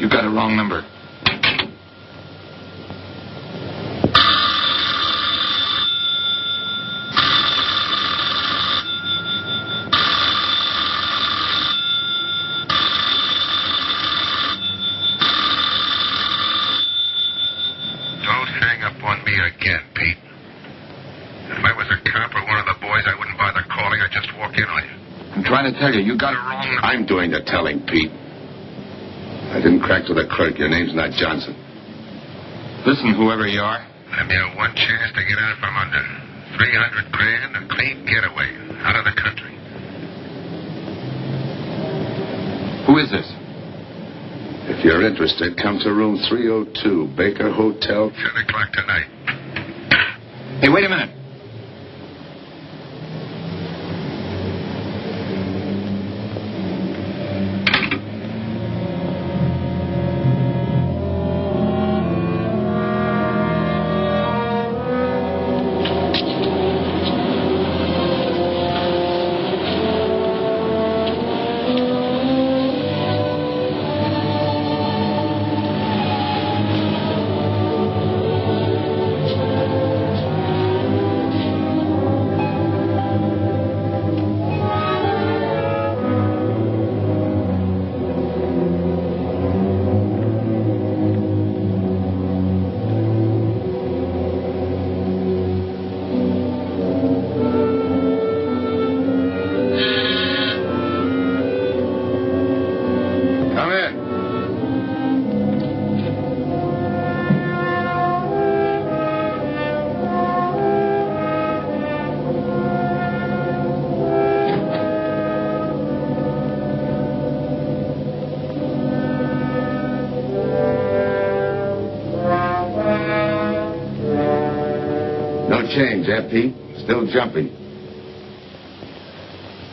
You got a wrong number. Don't hang up on me again, Pete. If I was a cop or one of the boys, I wouldn't bother calling. I'd just walk in on you. I'm trying to tell you, you got it wrong. I'm doing the telling, Pete. I didn't crack to the clerk. Your name's not Johnson. Listen, whoever you are. I'm your one chance to get out from under. 300 grand, a clean getaway. Out of the country. Who is this? If you're interested, come to room 302, Baker Hotel, 10 o'clock tonight. Hey, wait a minute. Change, eh, Pete? Still jumping.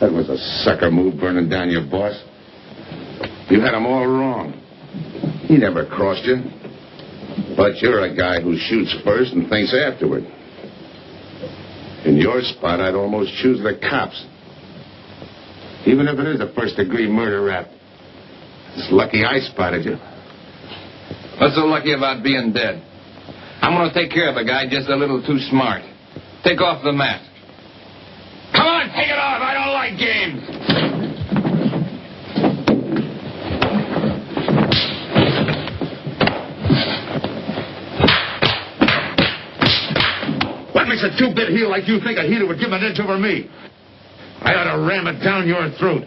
That was a sucker move, burning down your boss. You had him all wrong. He never crossed you. But you're a guy who shoots first and thinks afterward. In your spot, I'd almost choose the cops. Even if it is a first-degree murder rap. It's lucky I spotted you. What's so lucky about being dead? I'm going to take care of a guy just a little too smart. Take off the mask. Come on, take it off. I don't like games. What makes a two-bit heel like you think a heater would give an inch over me? I ought to ram it down your throat.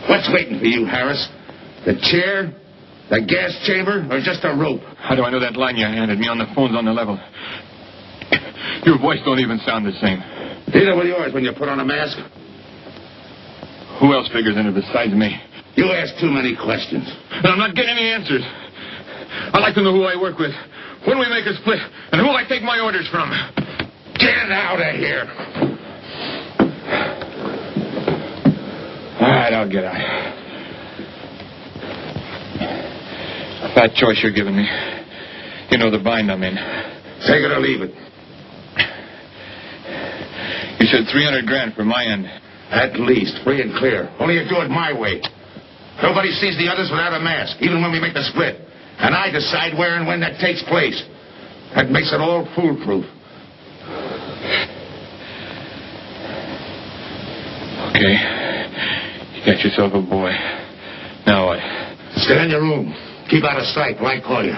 What's waiting for you, Harris? The chair? The gas chamber? Or just a rope? How do I know that line you handed me on the phone's on the level? Your voice don't even sound the same. Neither will yours when you put on a mask. Who else figures in it besides me? You ask too many questions. And I'm not getting any answers. I'd like to know who I work with, when we make a split, and who I take my orders from. Get out of here. All right, I'll get out. That choice you're giving me. You know the bind I'm in. Take it or leave it. You said 300 grand for my end. At least, free and clear. Only you do it my way. Nobody sees the others without a mask, even when we make the split. And I decide where and when that takes place. That makes it all foolproof. Okay. You got yourself a boy. Now what? Stay in your room. Keep out of sight till I call you.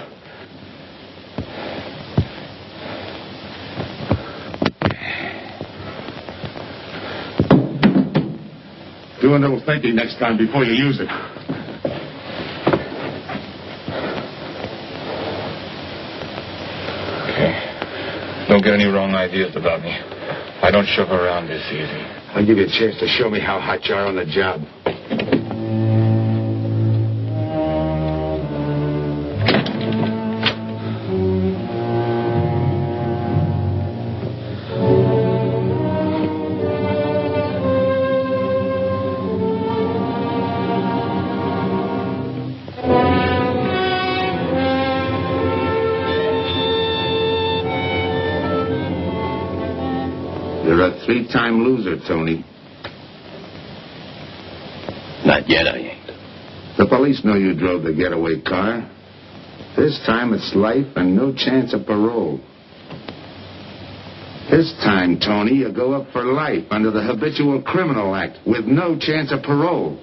Do a little thinking next time before you use it. Okay. Don't get any wrong ideas about me. I don't shove around this easy. I'll give you a chance to show me how hot you are on the job. You're a three-time loser, Tony. Not yet, I ain't. The police know you drove the getaway car. This time it's life and no chance of parole. This time, Tony, you go up for life under the Habitual Criminal Act with no chance of parole.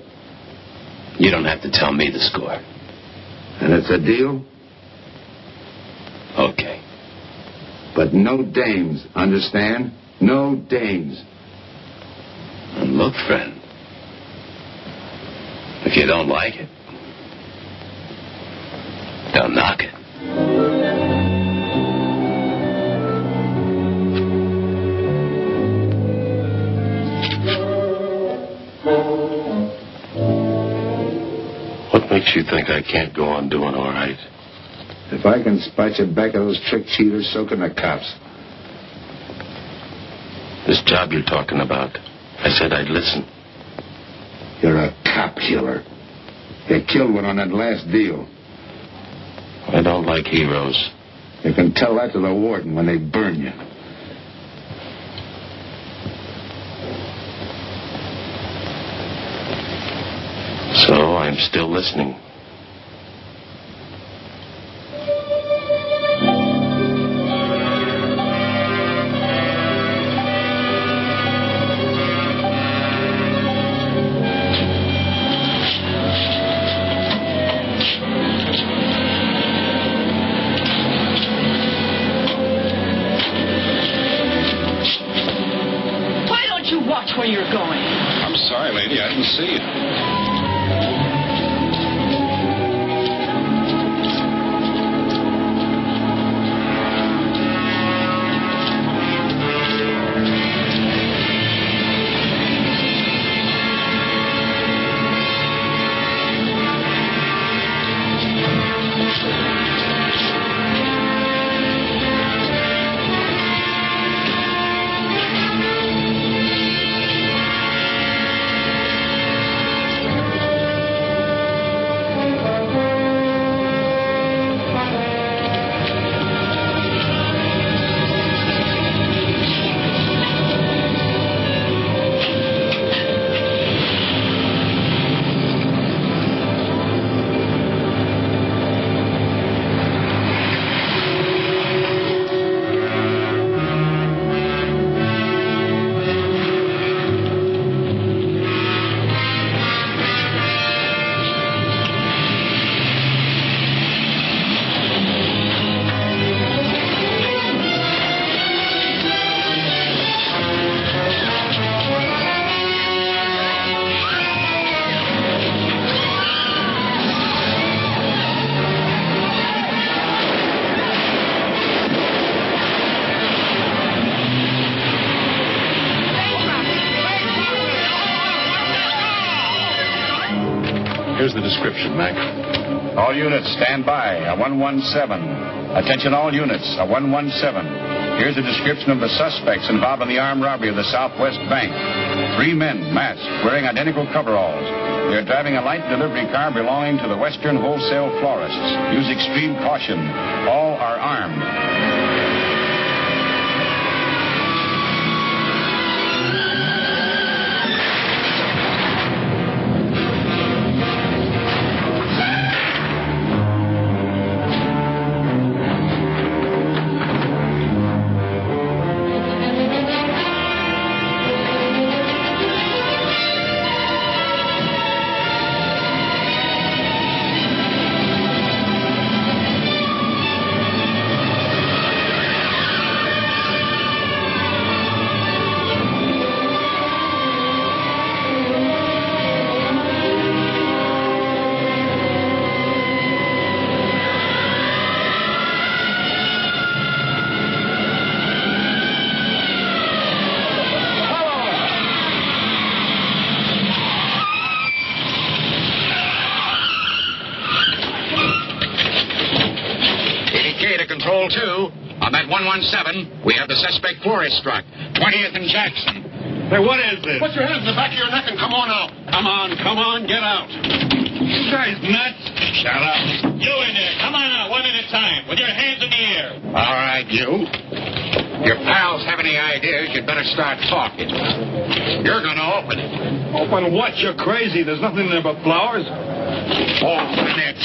You don't have to tell me the score. And it's a deal? Okay. But no dames, understand? No dames. And look, friend, if you don't like it, don't knock it. What makes you think I can't go on doing all right? If I can spot you back of those trick cheaters, so can the cops. This job you're talking about, I said I'd listen. You're a cop killer. You killed one on that last deal. I don't like heroes. You can tell that to the warden when they burn you. So I'm still listening. Why don't you watch where you're going? I'm sorry, lady. I didn't see you. Here's the description, Mac. All units, stand by. A 117. Attention all units. A 117. Here's a description of the suspects involved in the armed robbery of the Southwest Bank. 3 men, masked, wearing identical coveralls. They're driving a light delivery car belonging to the Western Wholesale Florists. Use extreme caution. All are armed. Control 2, on that 117, we have the suspect florist struck. 20th and Jackson. Hey, what is this? Put your hands in the back of your neck and come on out. Come on, get out. You guys nuts? Shut up. You in there. Come on out, one at a time, with your hands in the air. All right, you. Your pals have have any ideas, you'd better start talking. You're going to open it. Open what? You're crazy. There's nothing there but flowers. Open it.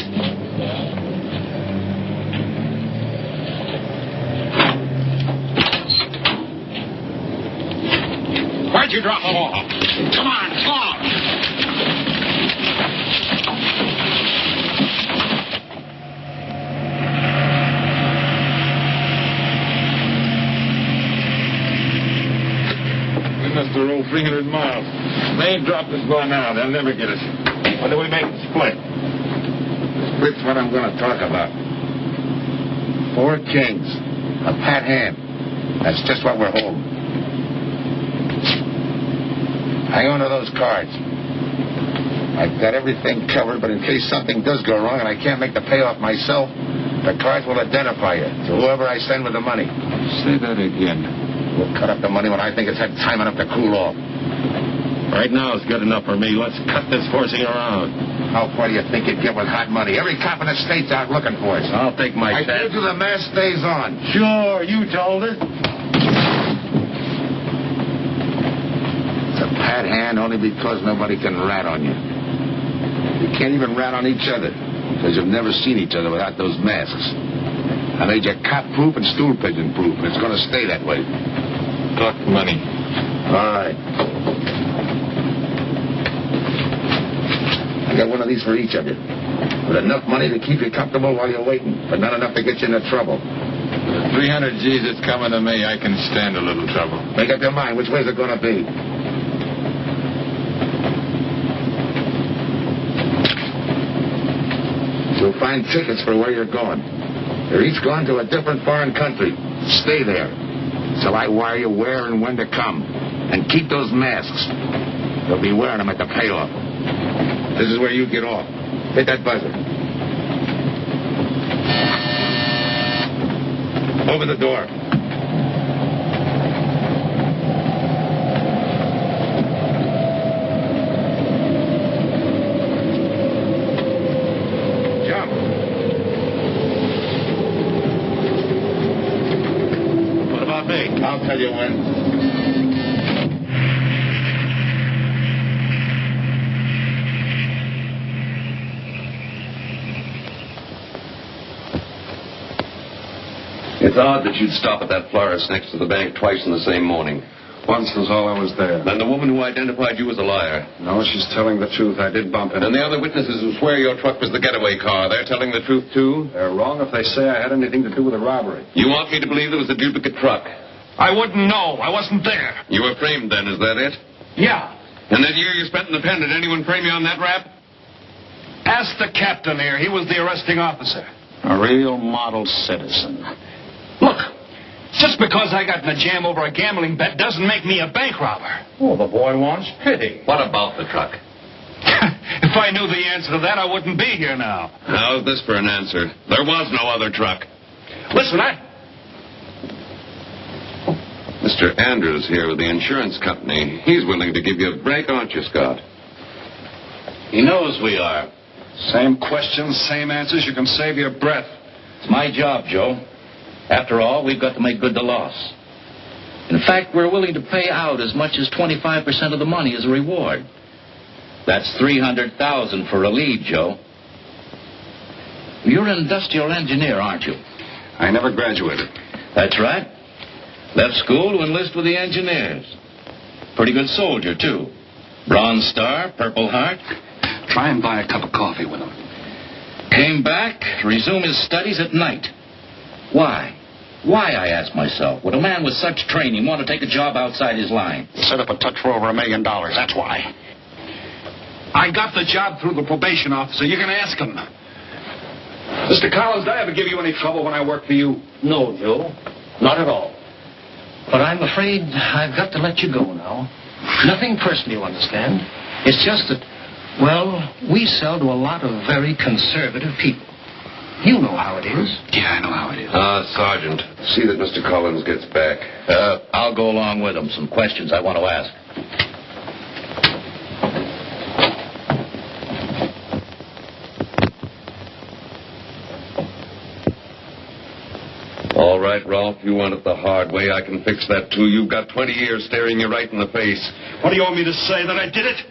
Where'd you drop them off? Come on, talk. We must have rolled 300 miles. They ain't dropped us by now. They'll never get us. When do we make the split? Split's what I'm going to talk about. 4 kings. A pat hand. That's just what we're holding. Hang on to those cards. I've got everything covered, but in case something does go wrong and I can't make the payoff myself, the cards will identify you to whoever I send with the money. Say that again. We'll cut up the money when I think it's had time enough to cool off. Right now is good enough for me. Let's cut this horsing around. How far do you think you'd get with hot money? Every cop in the state's out looking for us. I'll take my I chance. told you the mask stays on. Sure, you told her. It's a pat hand only because nobody can rat on you. You can't even rat on each other because you've never seen each other without those masks. I made you cop-proof and stool-pigeon-proof, and it's going to stay that way. Talk money. All right. I got one of these for each of you. With enough money to keep you comfortable while you're waiting, but not enough to get you into trouble. 300 G's that's coming to me. I can stand a little trouble. Make up your mind. Which way's it going to be? You'll find tickets for where you're going. They're each going to a different foreign country. Stay there. So I wire you where and when to come. And keep those masks. You'll be wearing them at the payoff. This is where you get off. Hit that buzzer. Open the door. Jump. What about me? I'll tell you when. It's odd that you'd stop at that florist next to the bank twice in the same morning. Once was all I was there. And the woman who identified you as a liar. No, she's telling the truth. I did bump into And the other witnesses who swear your truck was the getaway car, they're telling the truth, too? They're wrong if they say I had anything to do with the robbery. You want me to believe there was a duplicate truck? I wouldn't know. I wasn't there. You were framed then, is that it? Yeah. And that year you spent in the pen, did anyone frame you on that rap? Ask the captain here. He was the arresting officer. A real model citizen. Look, just because I got in a jam over a gambling bet doesn't make me a bank robber. Oh, the boy wants pity. What about the truck? If I knew the answer to that, I wouldn't be here now. How's this for an answer? There was no other truck. Listen, Mr. Andrews here with the insurance company. He's willing to give you a break, aren't you, Scott? He knows we are. Same questions, same answers. You can save your breath. It's my job, Joe. After all, we've got to make good the loss. In fact, we're willing to pay out as much as 25% of the money as a reward. That's $300,000 for a lead, Joe. You're an industrial engineer, aren't you? I never graduated. That's right. Left school to enlist with the engineers. Pretty good soldier, too. Bronze Star, Purple Heart. Try and buy a cup of coffee with him. Came back to resume his studies at night. Why? Why, I ask myself, would a man with such training want to take a job outside his line? Set up a touch for over $1 million. That's why. I got the job through the probation officer. You can ask him. Mr. Collins, did I ever give you any trouble when I worked for you? No, Joe. Not at all. But I'm afraid I've got to let you go now. Nothing personal, you understand. It's just that, well, we sell to a lot of very conservative people. You know how it is. Yeah, I know how it is. Sergeant, see that Mr. Collins gets back. I'll go along with him. Some questions I want to ask. All right, Rolfe. You want it the hard way. I can fix that, too. You've got 20 years staring you right in the face. What do you want me to say, that I did it?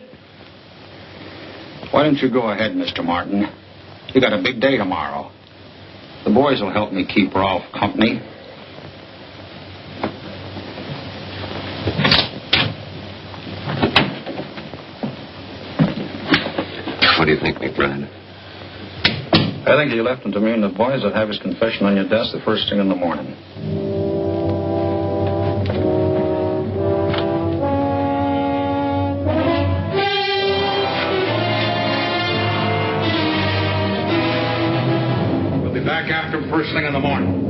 Why don't you go ahead, Mr. Martin? You got a big day tomorrow. The boys will help me keep Rolfe company. What do you think, McBride? I think you left him to me, and the boys will have his confession on your desk the first thing in the morning. We'll be back after him first thing in the morning.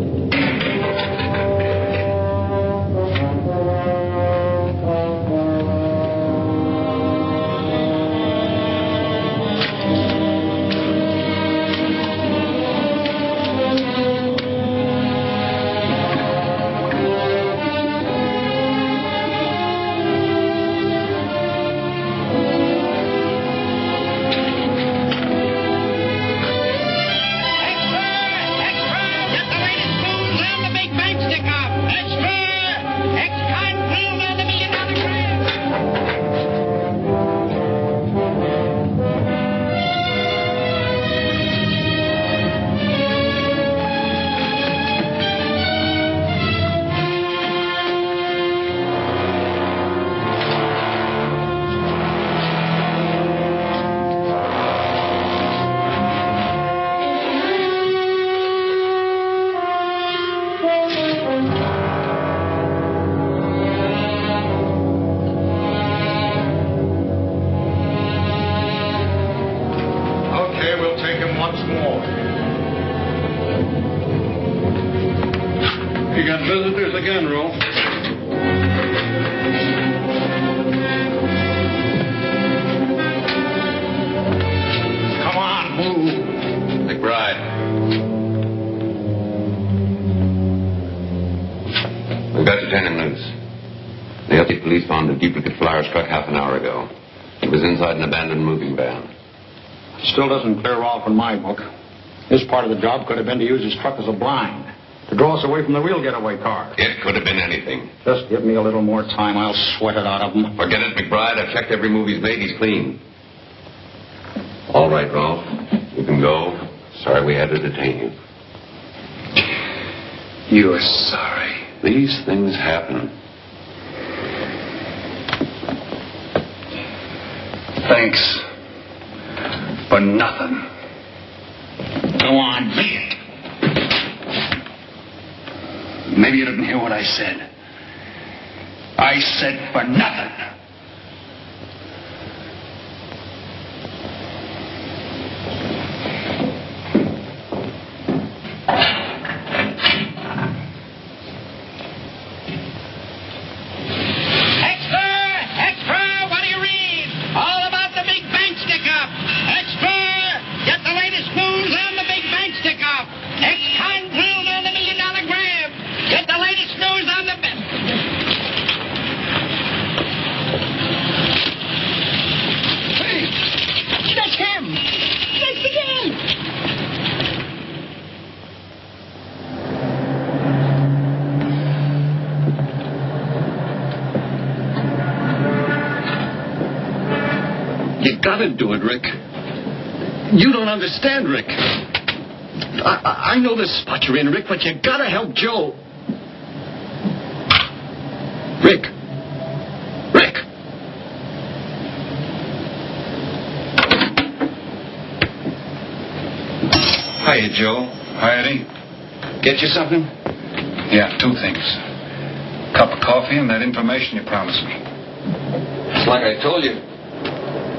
You got visitors again, Rolfe. Come on, move. McBride. We've got Lieutenant News. The LT police found a duplicate flyer struck half an hour ago. It was inside an abandoned moving van. Still doesn't clear off in my book. His part of the job could have been to use his truck as a blind, to draw us away from the real getaway car. It could have been anything. Just give me a little more time. I'll sweat it out of him. Forget it, McBride. I've checked every move he's made. He's clean. All right, Rolfe. You can go. Sorry we had to detain you. You're sorry. These things happen. Thanks. For nothing. Go on, be it. Maybe you didn't hear what I said. I said for nothing. You gotta do it, Rick. You don't understand, Rick. I know the spot you're in, Rick, but you gotta help Joe. Rick. Rick. Hiya, Joe. Hi, Eddie. Get you something? Yeah, two things. Cup of coffee and that information you promised me. It's like I told you.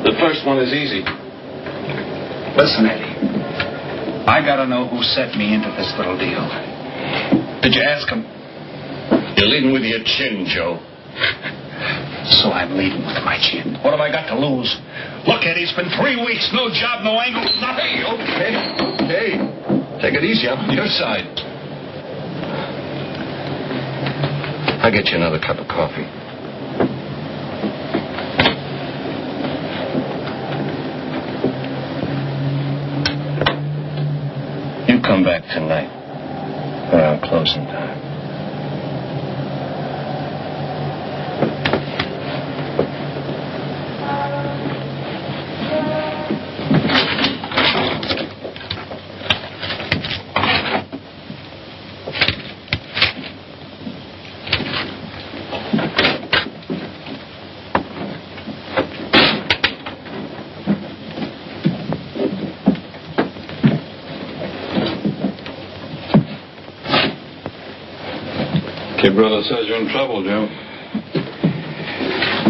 The first one is easy. Listen, Eddie. I gotta know who set me into this little deal. Did you ask him? You're leading with your chin, Joe. So I'm leading with my chin. What have I got to lose? Look, Eddie, it's been 3 weeks. No job, no angle, nothing. Okay. Take it easy. I'm on your side. I'll get you another cup of coffee. You come back tonight. Around closing time. Your brother says you're in trouble, Joe.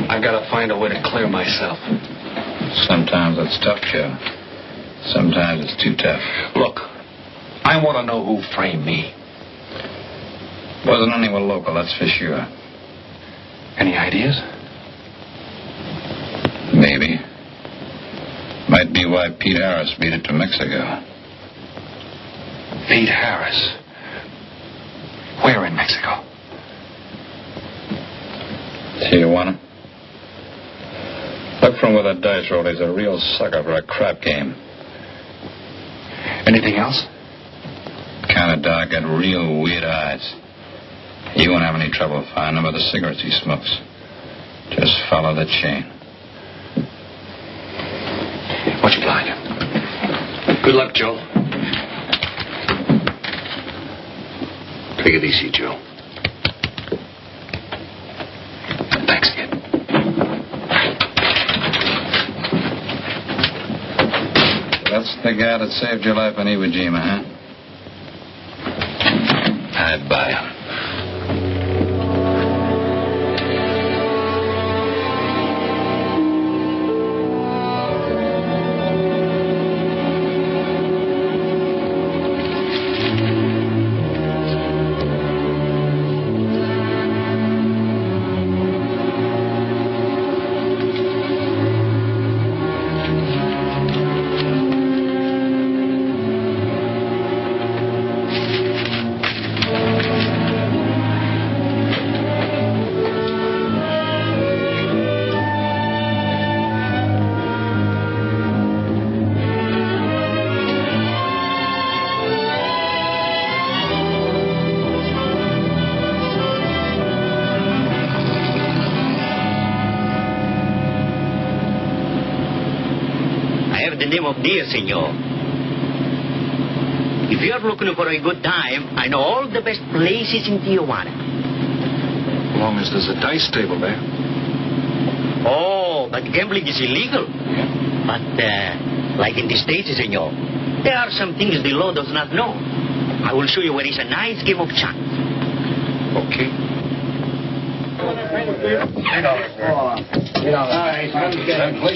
I've got to find a way to clear myself. Sometimes it's tough, Joe. Sometimes it's too tough. Look, I want to know who framed me. Wasn't anyone local, that's for sure. Any ideas? Maybe. Might be why Pete Harris beat it to Mexico. Pete Harris. Where in Mexico? Tijuana. Look from where that dice roll. He's a real sucker for a crap game. Anything else? Kind of dark, got real weird eyes. You won't have any trouble finding him with the cigarettes he smokes. Just follow the chain. What you like? Good luck, Joe. Take it easy, Joe. Thanks, kid. That's the guy that saved your life in Iwo Jima, huh? I'd buy him. The name of dear, senor. If you're looking for a good time, I know all the best places in Tijuana. As long as there's a dice table there. Oh, but gambling is illegal. Yeah. But, like in the States, senor, there are some things the law does not know. I will show you where is a nice game of chance. Okay. Place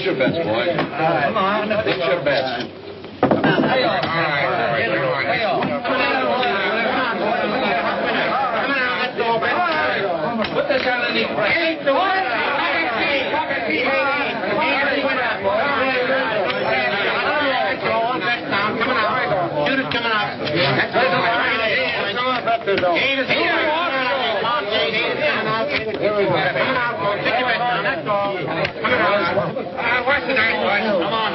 your bets, boy. Come on. Place your bets. Put this underneath. Shoot it coming out. What's the nice one? Come on.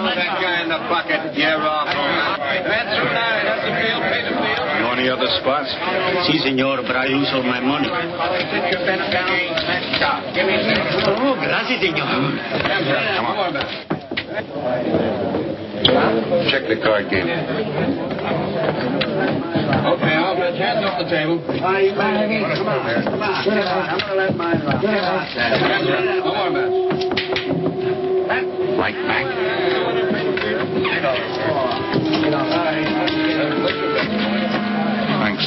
That guy in the bucket. You're off. That's right. That's the field. Pay the field. You know any other spots? Si, senor, but I lose all my money. Oh, gracias, senor. Come on. Check the card game. Okay, I'll bet hands off the table. Come on. I'm going to let mine run. One more bet. Right back. Thanks.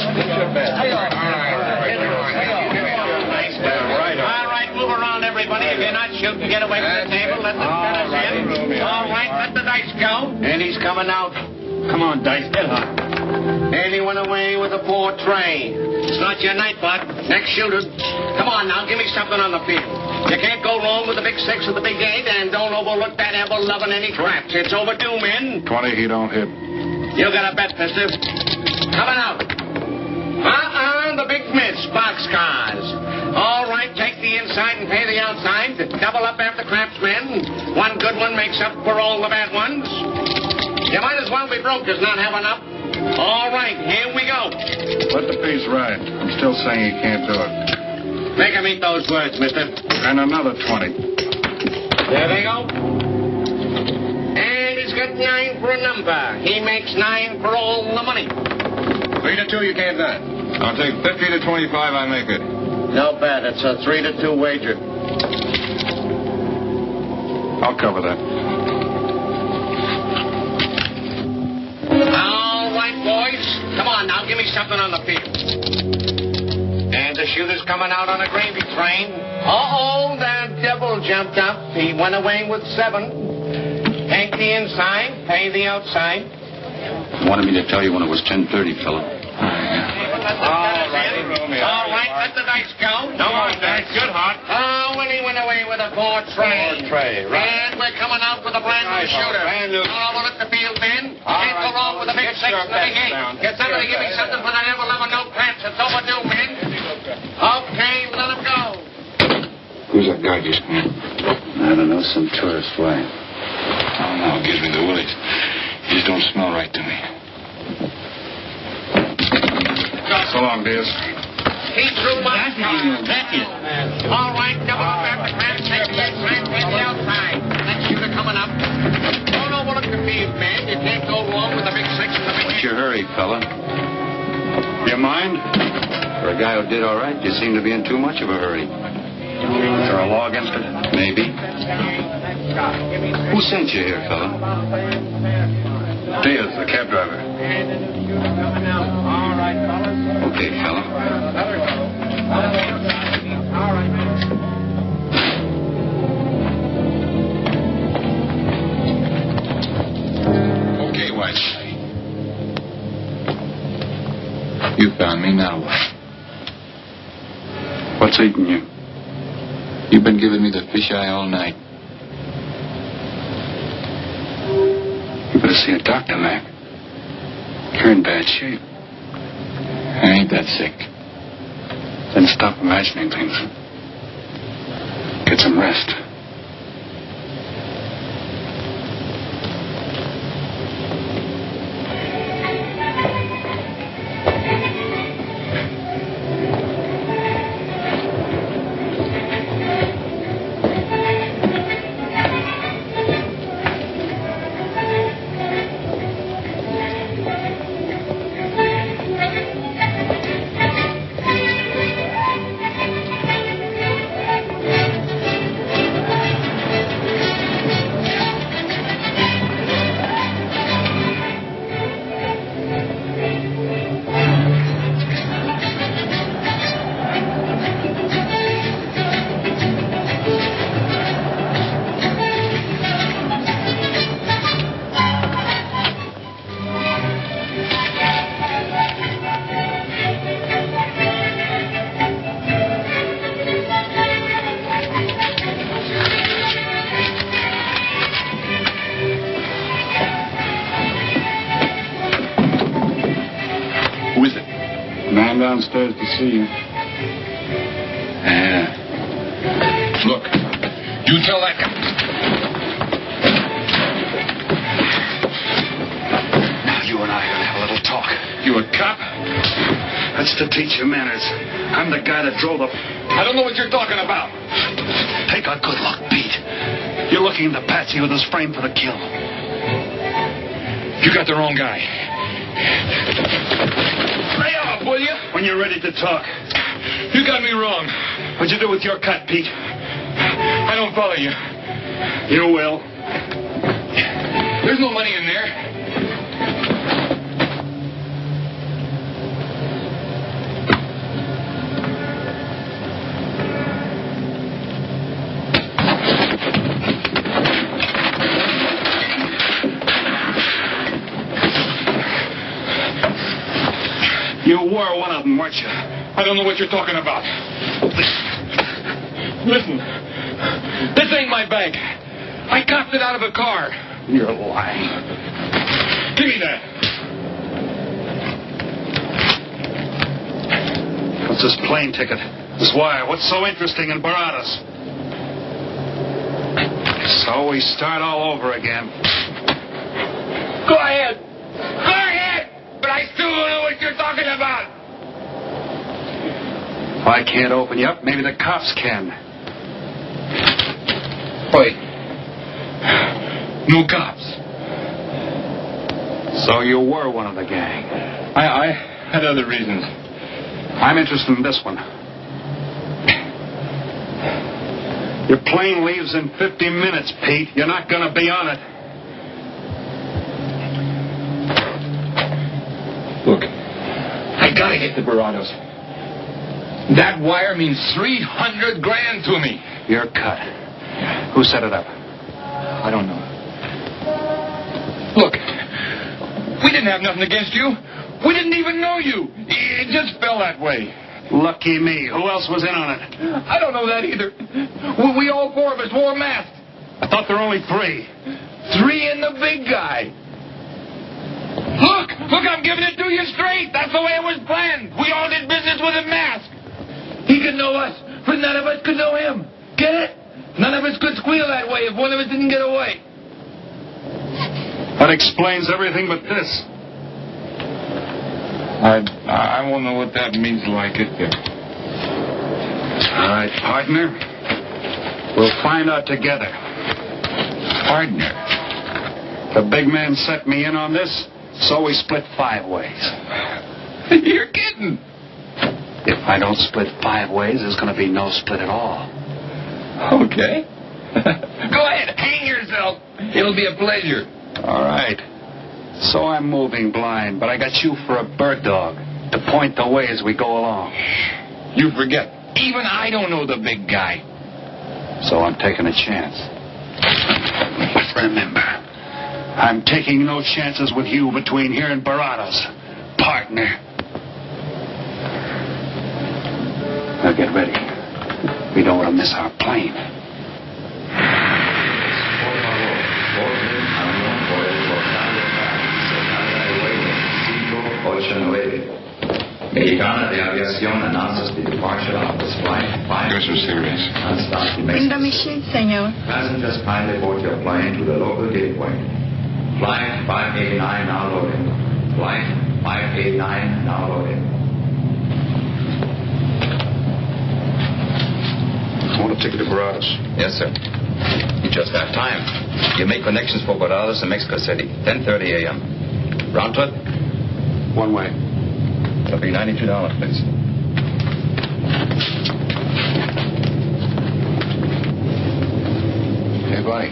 All right, move around, everybody. If you're not shooting, get away from the table. Let the finish in. All right, let the dice go. And he's coming out. Come on, Dice, get hot. And he went away with a 4 tray. It's not your night, bud. Next shooter. Come on now, give me something on the field. You can't go wrong with the big 6 or the big 8, and don't overlook that ever-loving any craps. It's overdue, men. 20, he don't hit. You got a bet, mister. Coming out. The big miss, boxcars. All right, take the inside and pay the outside. Double up after craps, men. One good one makes up for all the bad ones. You might as well be broke as not have enough. All right, here we go. Let the piece ride. I'm still saying he can't do it. Make him eat those words, mister. And another 20. There they go. And he's got 9 for a number. He makes 9 for all the money. 3 to 2, you can't do it. I'll take 50 to 25, I make it. No bad. It's a 3 to 2 wager. I'll cover that. All right, boys. Come on now, give me something on the field. And the shooter's coming out on a gravy train. Uh-oh, the devil jumped up. He went away with 7. Take the inside, pay the outside. Wanted me to tell you when it was 10:30, fella. All right, let the dice go. No more dice. Good, Hot. Oh, and he went away with a 4 tray. 4 tray, right. And we're coming out with a brand new shooter. Brand new. Oh, well, let the field in. Can't go wrong with a big 6 and a big 8. Get somebody to give me something for the never-loving no pants. It's overdue, men. Okay, let him go. Who's that guy just come in? I don't know, some tourist fly. Oh, no, it gives me the willies. He just don't smell right to me. So long, Diaz. He threw my All right, double up after crap. Take the inside, take the outside. That shooter coming up. Don't overlook the field, man. You can't go wrong with a big 6 and a big 8. What's your hurry, fella? You mind? For a guy who did all right, you seem to be in too much of a hurry. Is there a law against it? Maybe. Who sent you here, fella? Diaz, the cab driver. Okay, fella. Okay, White. You found me, now what? What's eating you? You've been giving me the fisheye all night. You better see a doctor, Mac. You're in bad shape. I ain't that sick. Then stop imagining things. Get some rest. Man downstairs to see you. Yeah. Look, you tell that guy. Now you and I are gonna have a little talk. You a cop? That's to teach you manners. I'm the guy that drove the... I don't know what you're talking about. Take a good look, Pete. You're looking at the patsy who was framed for the kill. You got the wrong guy. Lay off, will you? When you're ready to talk. You got me wrong. What'd you do with your cut, Pete? I don't follow you. You will. There's no money in there. You were one of them, weren't you? I don't know what you're talking about. Listen. This ain't my bag. I copped it out of a car. You're lying. Give me that. What's this plane ticket? This wire? What's so interesting in Baradas? So we start all over again. Go ahead. If I can't open you up, maybe the cops can. Wait. No cops. So you were one of the gang. I had other reasons. I'm interested in this one. Your plane leaves in 50 minutes, Pete. You're not going to be on it. Look, I gotta get to Barados. That wire means $300,000 to me. You're cut. Who set it up? I don't know. Look, we didn't have nothing against you. We didn't even know you. It just fell that way. Lucky me. Who else was in on it? I don't know that either. We all four of us wore masks. I thought there were only 3. 3 and the big guy. Look, I'm giving it to you straight. That's the way it was planned. We all did business with a mask. He could know us, but none of us could know him. Get it? None of us could squeal that way if one of us didn't get away. That explains everything but this. I won't know what that means like it. All right, partner. We'll find out together. Partner? The big man set me in on this, so we split 5 ways. You're kidding. If I don't split 5 ways, there's going to be no split at all. Okay. Go ahead, hang yourself. It'll be a pleasure. All right. So I'm moving blind, but I got you for a bird dog to point the way as we go along. You forget. Even I don't know the big guy. So I'm taking a chance. But remember, I'm taking no chances with you between here and Barados, partner. Now get ready. We don't want to miss our plane. Mexicana de Aviación announces the departure of this flight. Yours are serious. In the machine, senor. Passengers kindly board your plane to the local gateway. Flight 589 now loading. Flight 589 now loading. I want a ticket to Barados. Yes, sir. You just have time. You make connections for Barados and Mexico City. 10:30 a.m. Round trip? One way. It'll be $92, please. Hey, Bonnie.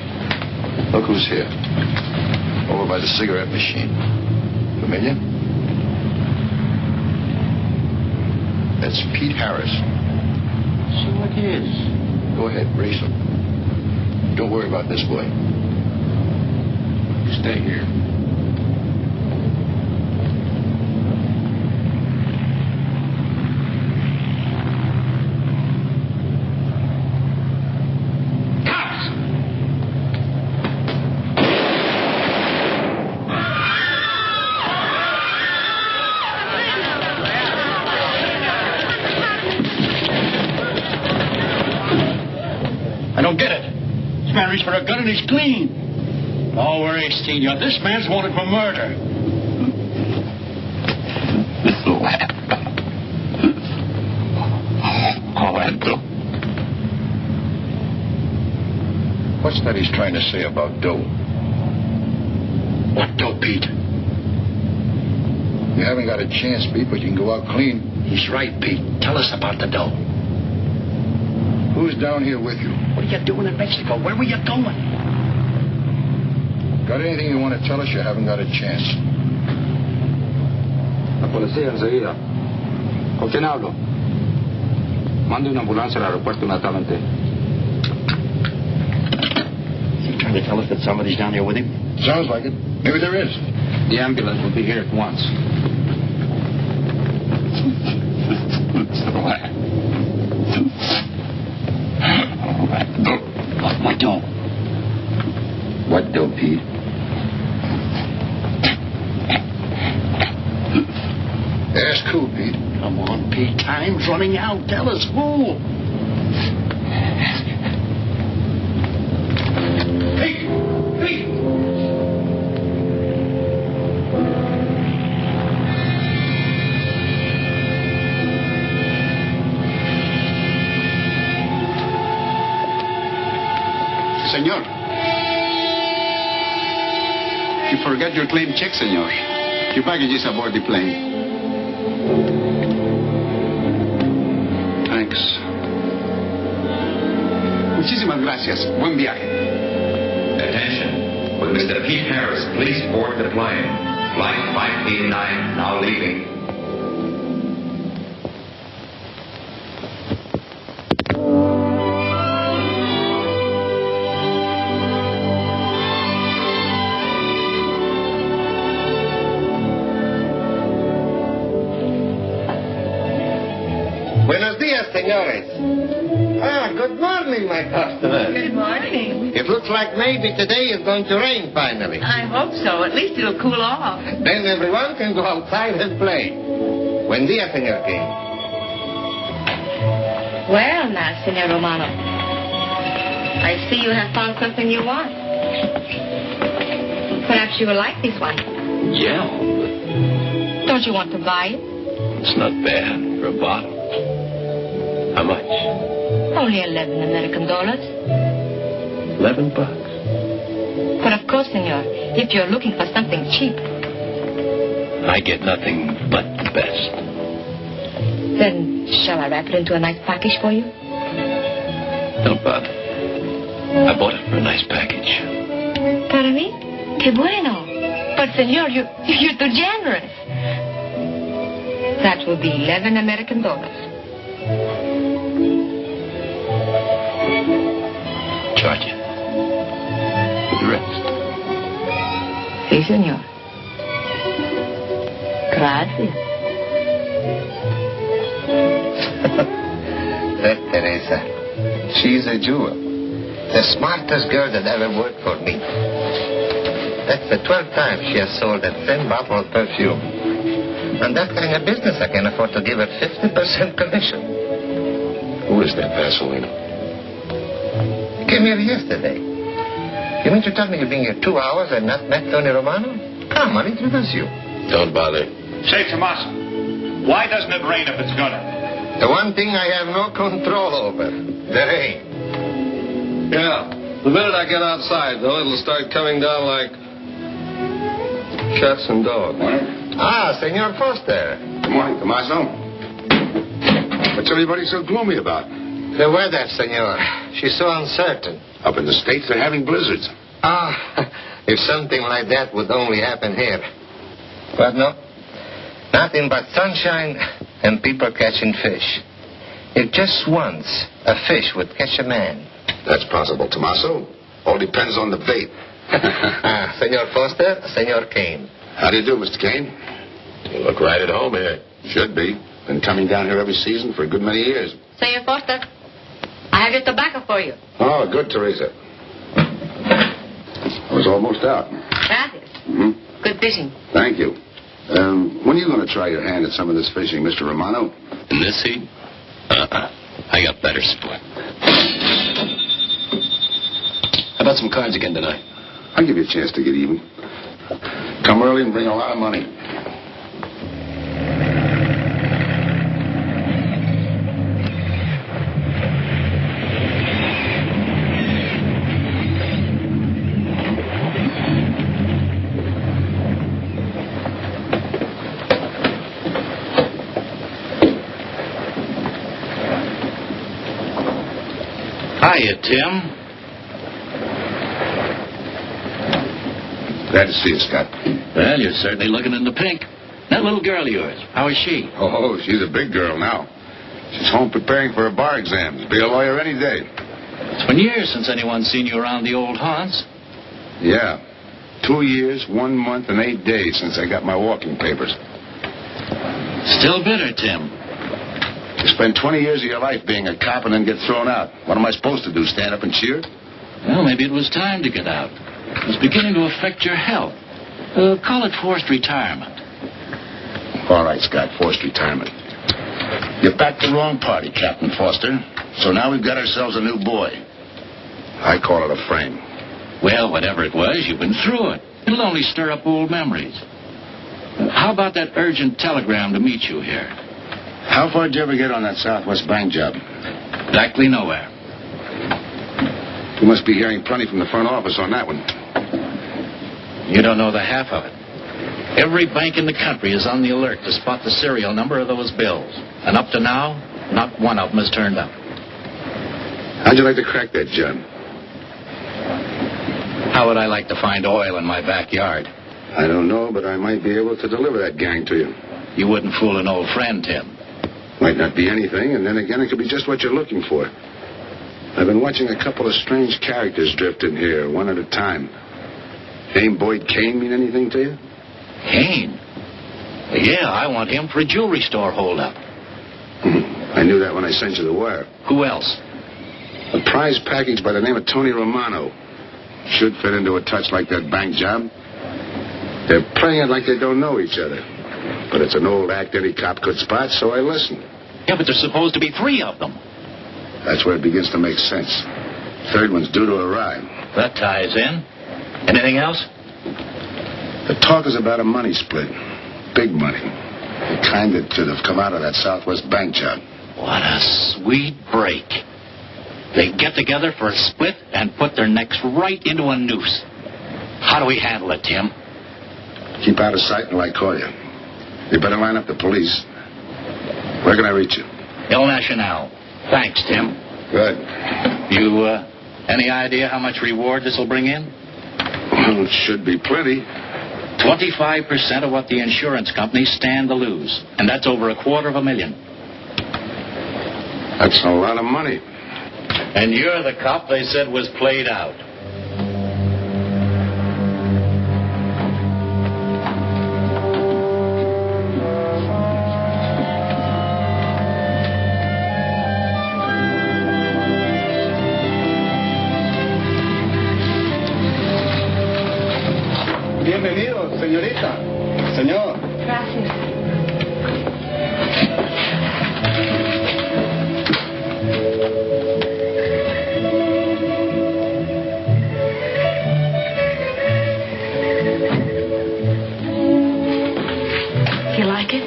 Look who's here. Over by the cigarette machine. Familiar? That's Pete Harris. So it is. Go ahead, race him. Don't worry about this boy. You stay here. I don't get it. This man reached for a gun and he's clean. No worries, Senior. This man's wanted for murder. All right, Bill. What's that he's trying to say about dough? What dough, Pete? You haven't got a chance, Pete, but you can go out clean. He's right, Pete. Tell us about the dough. Who's down here with you? What are you doing in Mexico? Where were you going? Got anything you want to tell us? You haven't got a chance. La policía enseguida. ¿Con quién hablo? Mande una ambulancia al aeropuerto inmediatamente. Is he trying to tell us that somebody's down here with him? Sounds like it. Maybe there is. The ambulance will be here at once. What dough? What dough, Pete? Ask who, Pete? Come on, Pete. Time's running out. Tell us who. Pete! Pete! senor. You forgot your claim check, senor. Your baggage is aboard the plane. Thanks. Muchísimas gracias. Buen viaje. Attention. Will Mr. Pete Harris please board the plane? Flight 589 now leaving. Buenos días, señores. Good morning, my customer. Good morning. It looks like maybe today is going to rain finally. I hope so. At least it'll cool off. Then everyone can go outside and play. Buen día, señor King. Well, now, Senor Romano, I see you have found something you want. Perhaps you will like this one. Yeah, Don't you want to buy it? it's not bad for a bottle. How much? Only $11 American. $11. But of course, senor, if you're looking for something cheap, I get nothing but the best. then shall I wrap it into a nice package for you? Don't bother. I bought it for a nice package. Para mí? Que bueno. But senor, you're too generous. That will be $11 American. Charge you. The rest. Sí, senor. Gracias. That Teresa, she's a jewel. The smartest girl that ever worked for me. That's the 12th time she has sold that same bottle of perfume. And that kind of business, I can afford to give her 50% commission. Who is that Vaseline? Came here yesterday. You mean to tell me you've been here 2 hours and not met Tony Romano? Come, I'll introduce you. Don't bother. Say, Tomas, why doesn't it rain if it's gonna? The one thing I have no control over, the rain. Yeah. The minute I get outside, though, it'll start coming down like cats and dogs. Ah, Senor Foster. Good morning, Tommaso. What's everybody so gloomy about? The weather, senor. She's so uncertain. Up in the States, they're having blizzards. Ah, if something like that would only happen here. But no. Nothing but sunshine and people catching fish. If just once a fish would catch a man. That's possible, Tommaso. All depends on the bait. Senor Foster, Senor Kane. How do you do, Mr. Kane? You look right at home here. Should be. Been coming down here every season for a good many years. Senor Foster, I have your tobacco for you. Oh, good, Teresa. I was almost out. Gracias. Mm-hmm. Good fishing. Thank you. When are you going to try your hand at some of this fishing, Mr. Romano? In this heat? I got better sport. How about some cards again tonight? I'll give you a chance to get even. Come early and bring a lot of money. Hiya, Tim. Glad to see you, Scott. Well, you're certainly looking in the pink. That little girl of yours, how is she? Oh, she's a big girl now. She's home preparing for her bar exams. Be a lawyer any day. It's been years since anyone's seen you around the old haunts. Yeah. 2 years, 1 month, and 8 days since I got my walking papers. Still bitter, Tim. You spend 20 years of your life being a cop and then get thrown out. What am I supposed to do, stand up and cheer? Well, maybe it was time to get out. It was beginning to affect your health. Call it forced retirement. All right, Scott, forced retirement. You backed the wrong party, Captain Foster. So now we've got ourselves a new boy. I call it a frame. Well, whatever it was, you've been through it. It'll only stir up old memories. How about that urgent telegram to meet you here? How far did you ever get on that Southwest Bank job? Exactly nowhere. You must be hearing plenty from the front office on that one. You don't know the half of it. Every bank in the country is on the alert to spot the serial number of those bills. And up to now, not one of them has turned up. How'd you like to crack that, John? How would I like to find oil in my backyard? I don't know, but I might be able to deliver that gang to you. You wouldn't fool an old friend, Tim. Might not be anything, and then again, it could be just what you're looking for. I've been watching a couple of strange characters drift in here, one at a time. Name Boyd Kane mean anything to you? Kane? Yeah, I want him for a jewelry store holdup. I knew that when I sent you the wire. Who else? A prize package by the name of Tony Romano. Should fit into a touch like that bank job. They're playing it like they don't know each other. But it's an old act any cop could spot, so I listen. Yeah, but there's supposed to be 3 of them. That's where it begins to make sense. Third one's due to arrive. That ties in. Anything else? The talk is about a money split. Big money. The kind that should have come out of that Southwest bank job. What a sweet break. They get together for a split and put their necks right into a noose. How do we handle it, Tim? Keep out of sight until I call you. You better line up the police. Where can I reach you? El Nacional. Thanks, Tim. Good. You, any idea how much reward this will bring in? Well, it should be plenty. 25% of what the insurance companies stand to lose. And that's over $250,000. That's a lot of money. And you're the cop they said was played out. Bienvenido, señorita. Señor. Gracias. You like it?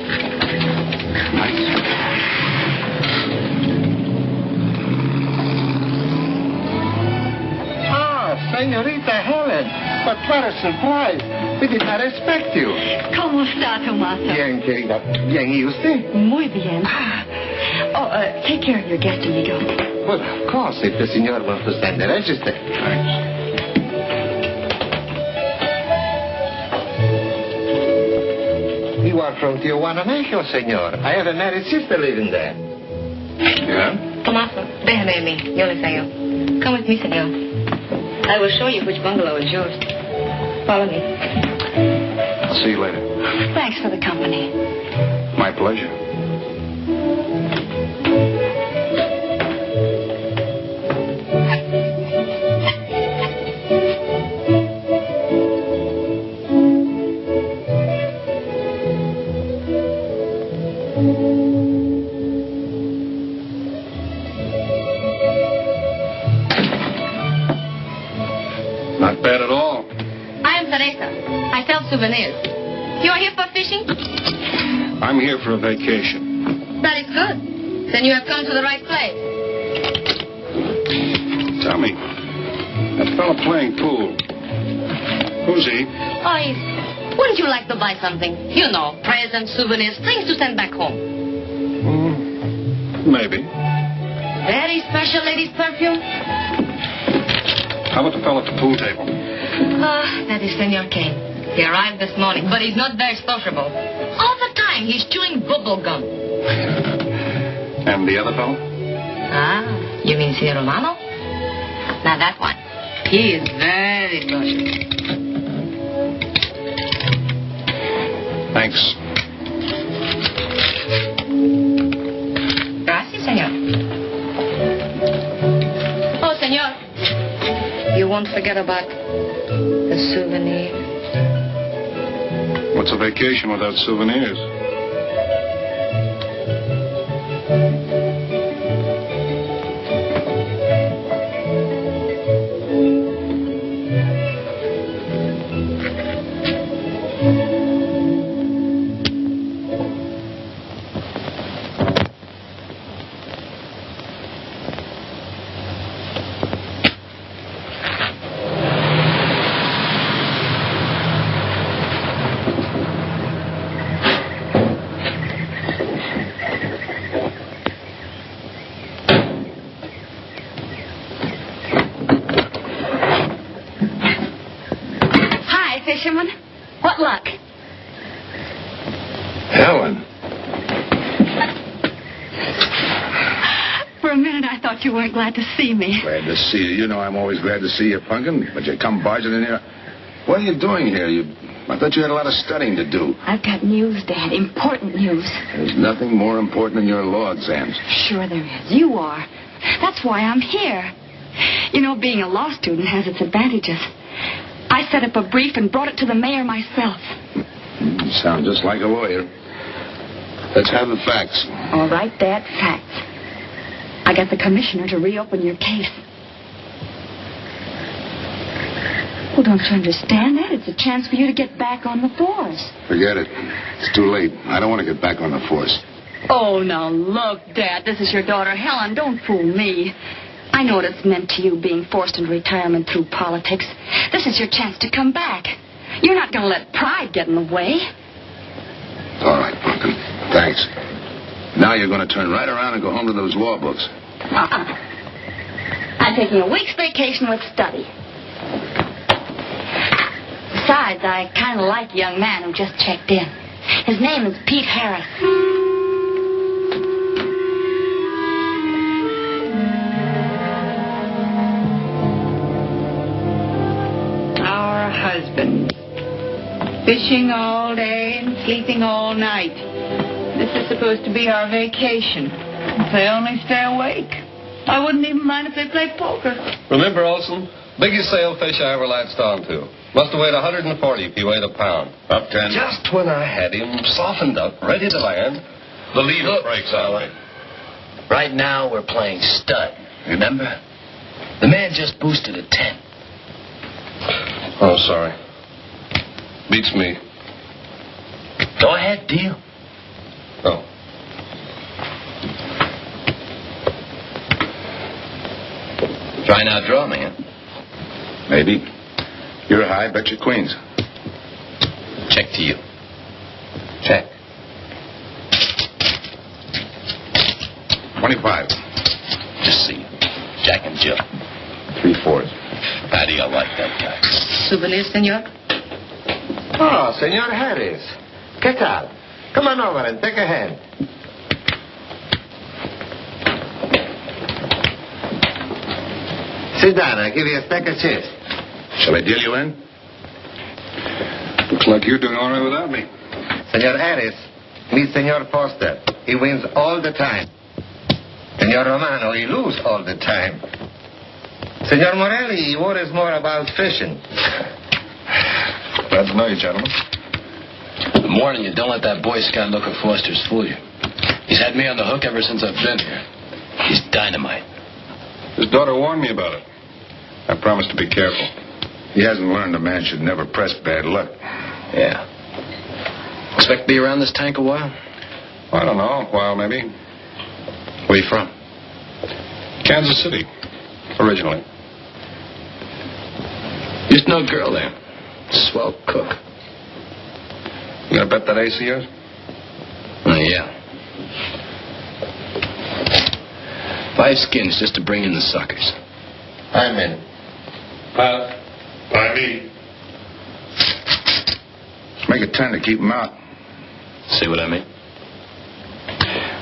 Ah, señorita Helen. But what a surprise. We did not expect you. ¿Cómo está, Tomaso? Bien, querida. Bien, ¿y usted? Muy bien. Oh, take care of your guest, amigo. Well, of course, if the senor wants to send the register. Thanks. You are from Tijuana, Mexico, senor. I have a married sister living there. Yeah? Tomaso, déjame a mí. Yo le enseño. Come with me, senor. I will show you which bungalow is yours. Follow me. I'll see you later. Thanks for the company. My pleasure. Not bad at all. I am Teresa. I sell souvenirs. You are here for fishing? I'm here for a vacation. That is good. Then you have come to the right place. Tell me, that fellow playing pool, who's he? Oh, wouldn't you like to buy something? You know, presents, souvenirs, things to send back home. Maybe. Very special ladies' perfume. How about the fellow at the pool table? That is Senor Kane. He arrived this morning, but he's not very sociable. All the time, he's chewing bubble gum. And the other fellow? Ah, you mean Senor Romano? Now that one. He is very good. Thanks. Gracias, senor. Oh, senor. You won't forget about the souvenir. What's a vacation without souvenirs? luck. Helen. For a minute, I thought you weren't glad to see me. Glad to see you. You know I'm always glad to see you, Punkin. But you come barging in here. What are you doing here? I thought you had a lot of studying to do. I've got news, Dad. Important news. There's nothing more important than your law exams. Sure there is. You are. That's why I'm here. You know, being a law student has its advantages. I set up a brief and brought it to the mayor myself. You sound just like a lawyer. Let's have the facts. All right, Dad, facts. I got the commissioner to reopen your case. Well, don't you understand that? It's a chance for you to get back on the force. Forget it. It's too late. I don't want to get back on the force. Oh, now look, Dad, this is your daughter, Helen. Don't fool me. I know what it's meant to you being forced into retirement through politics. This is your chance to come back. You're not going to let pride get in the way. All right, Pumpkin. Thanks. Now you're going to turn right around and go home to those law books. I'm taking a week's vacation with study. Besides, I kind of like the young man who just checked in. His name is Pete Harris. Our husband. Fishing all day and sleeping all night. This is supposed to be our vacation. If they only stay awake. I wouldn't even mind if they played poker. Remember, Olson? Biggest sailfish I ever latched onto. Must have weighed 140 if he weighed a pound. Up 10. Just when I had him softened up, ready to land, the leader breaks on me. Right now, we're playing stud. Remember? The man just boosted a 10. Oh, sorry. Beats me. Go ahead, deal. Oh. Try and outdraw me, huh? Maybe. You're high, bet your queens. Check to you. Check. 25. Just see. Jack and Jill. 3/4. How do you like that guy? Souvenir, senor? Oh, Senor Harris. ¿Qué tal? Come on over and take a hand. Sit down. I'll give you a stack of chips. Shall I deal you in? Looks like you're doing all right without me. Senor Harris, meet Senor Foster. He wins all the time. Senor Romano, he loses all the time. Senor Morelli, he worries more about fishing. Glad to know you, gentlemen. I'm warning you, don't let that Boy Scout look of Foster's fool you. He's had me on the hook ever since I've been here. He's dynamite. His daughter warned me about it. I promised to be careful. He hasn't learned a man should never press bad luck. Yeah. Expect to be around this tank a while? I don't know. A while, maybe. Where you from? Kansas City. Originally. Used to know a girl there. Swell cook. You gonna bet that ace of yours? Yeah. 5 skins just to bring in the suckers. I'm in. Pat? By me. Let's make it 10 to keep him out. See what I mean?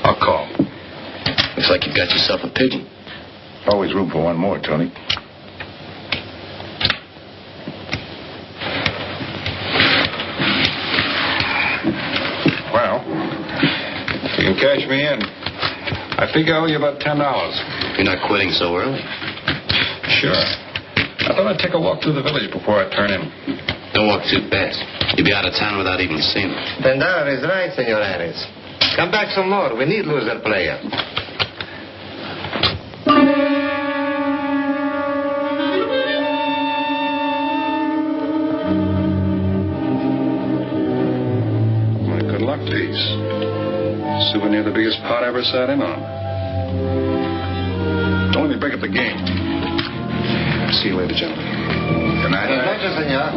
I'll call. Looks like you've got yourself a pigeon. Always room for one more, Tony. Well, you can cash me in. I think I owe you about $10. You're not quitting so early. Sure. I thought I'd take a walk through the village before I turn in. Don't walk too fast. You'll be out of town without even seeing me. $10 is right, Senor Harris. Come back some more. We need loser player. My good luck piece. Souvenir the biggest pot I ever sat in on. Don't let me break up the game. See you later, gentlemen. Good night. Good night, senor.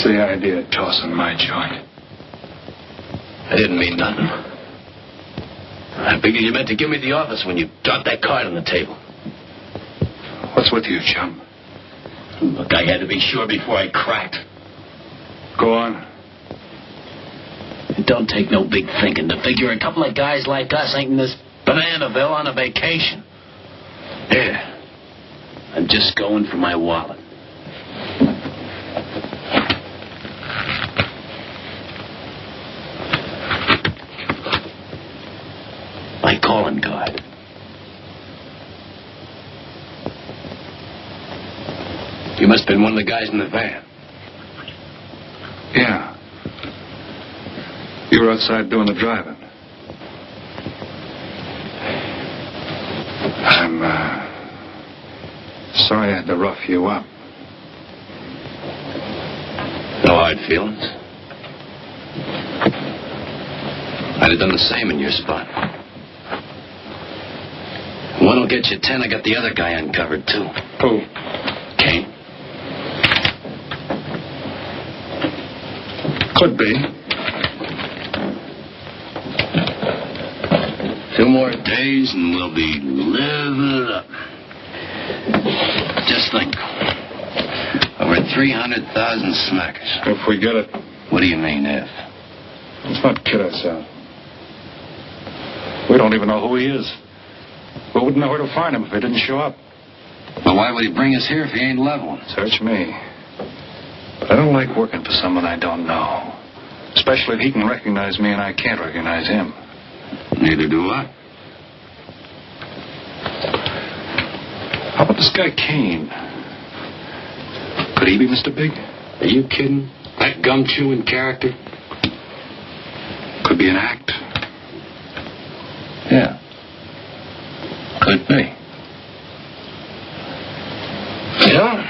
the idea of tossing my joint? I didn't mean nothing. I figured you meant to give me the office when you dropped that card on the table. What's with you, chum? Look, I had to be sure before I cracked. Go on. It don't take no big thinking to figure a couple of guys like us ain't in this Bananaville on a vacation. Here, I'm just going for my wallet. My calling card. You must have been one of the guys in the van. Yeah. You were outside doing the driving. I'm, sorry I had to rough you up. No hard feelings. I'd have done the same in your spot. One will get you 10. I got the other guy uncovered, too. Who? Payne. Could be. 2 more days and we'll be living it up. Just think. Over 300,000 smackers. If we get it. What do you mean, if? Let's not kid ourselves. We don't even know who he is. We wouldn't know where to find him if he didn't show up. Well, why would he bring us here if he ain't leveling? Search me. But I don't like working for someone I don't know. Especially if he can recognize me and I can't recognize him. Neither do I. How about this guy Kane? Could he be Mr. Big? Are you kidding? That gum-chewing character? Could be an act. Yeah. Could be. You know,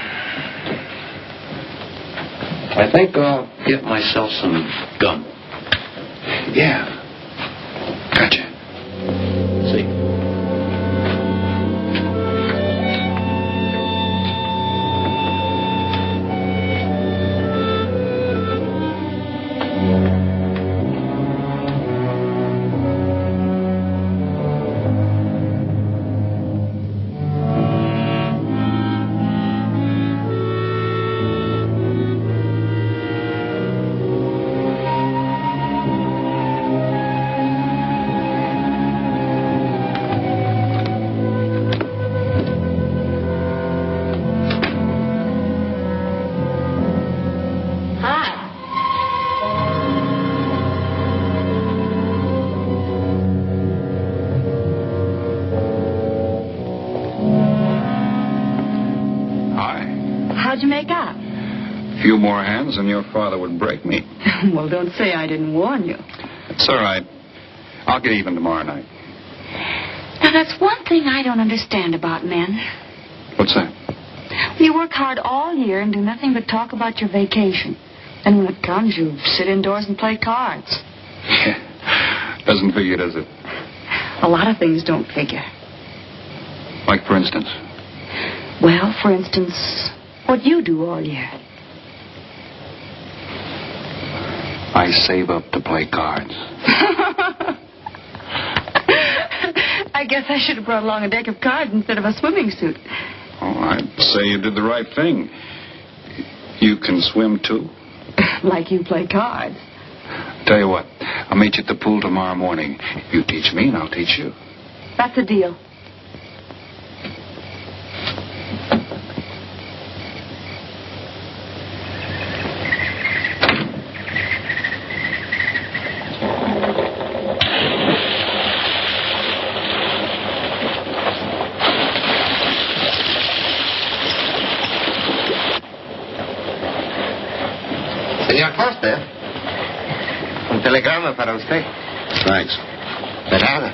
I think I'll get myself some gum. Yeah. Gotcha. See. How'd you make out? A few more hands and your father would break me. Well, don't say I didn't warn you. It's all right. I'll get even tomorrow night. Now, that's one thing I don't understand about men. What's that? You work hard all year and do nothing but talk about your vacation. And when it comes, you sit indoors and play cards. Yeah. Doesn't figure, does it? A lot of things don't figure. Like, for instance? Well, for instance, what you do all year. I save up to play cards. I guess I should have brought along a deck of cards instead of a swimming suit. Oh, I'd say you did the right thing. You can swim, too. Like you play cards. Tell you what, I'll meet you at the pool tomorrow morning. You teach me and I'll teach you. That's a deal. Señor Foster, un telegrama para usted. Thanks. De nada.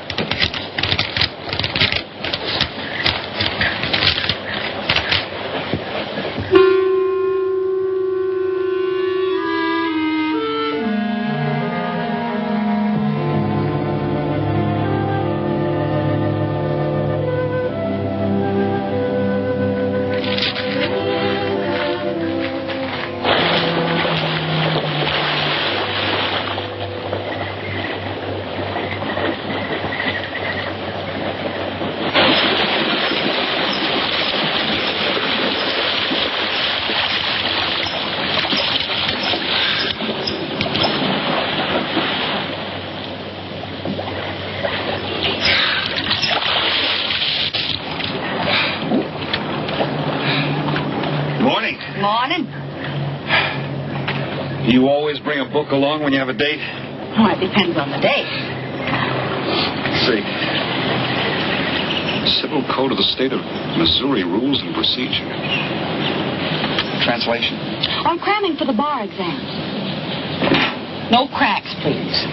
You always bring a book along when you have a date? Well, it depends on the date. See. Civil Code of the State of Missouri Rules and Procedure. Translation? I'm cramming for the bar exams. No cracks, please.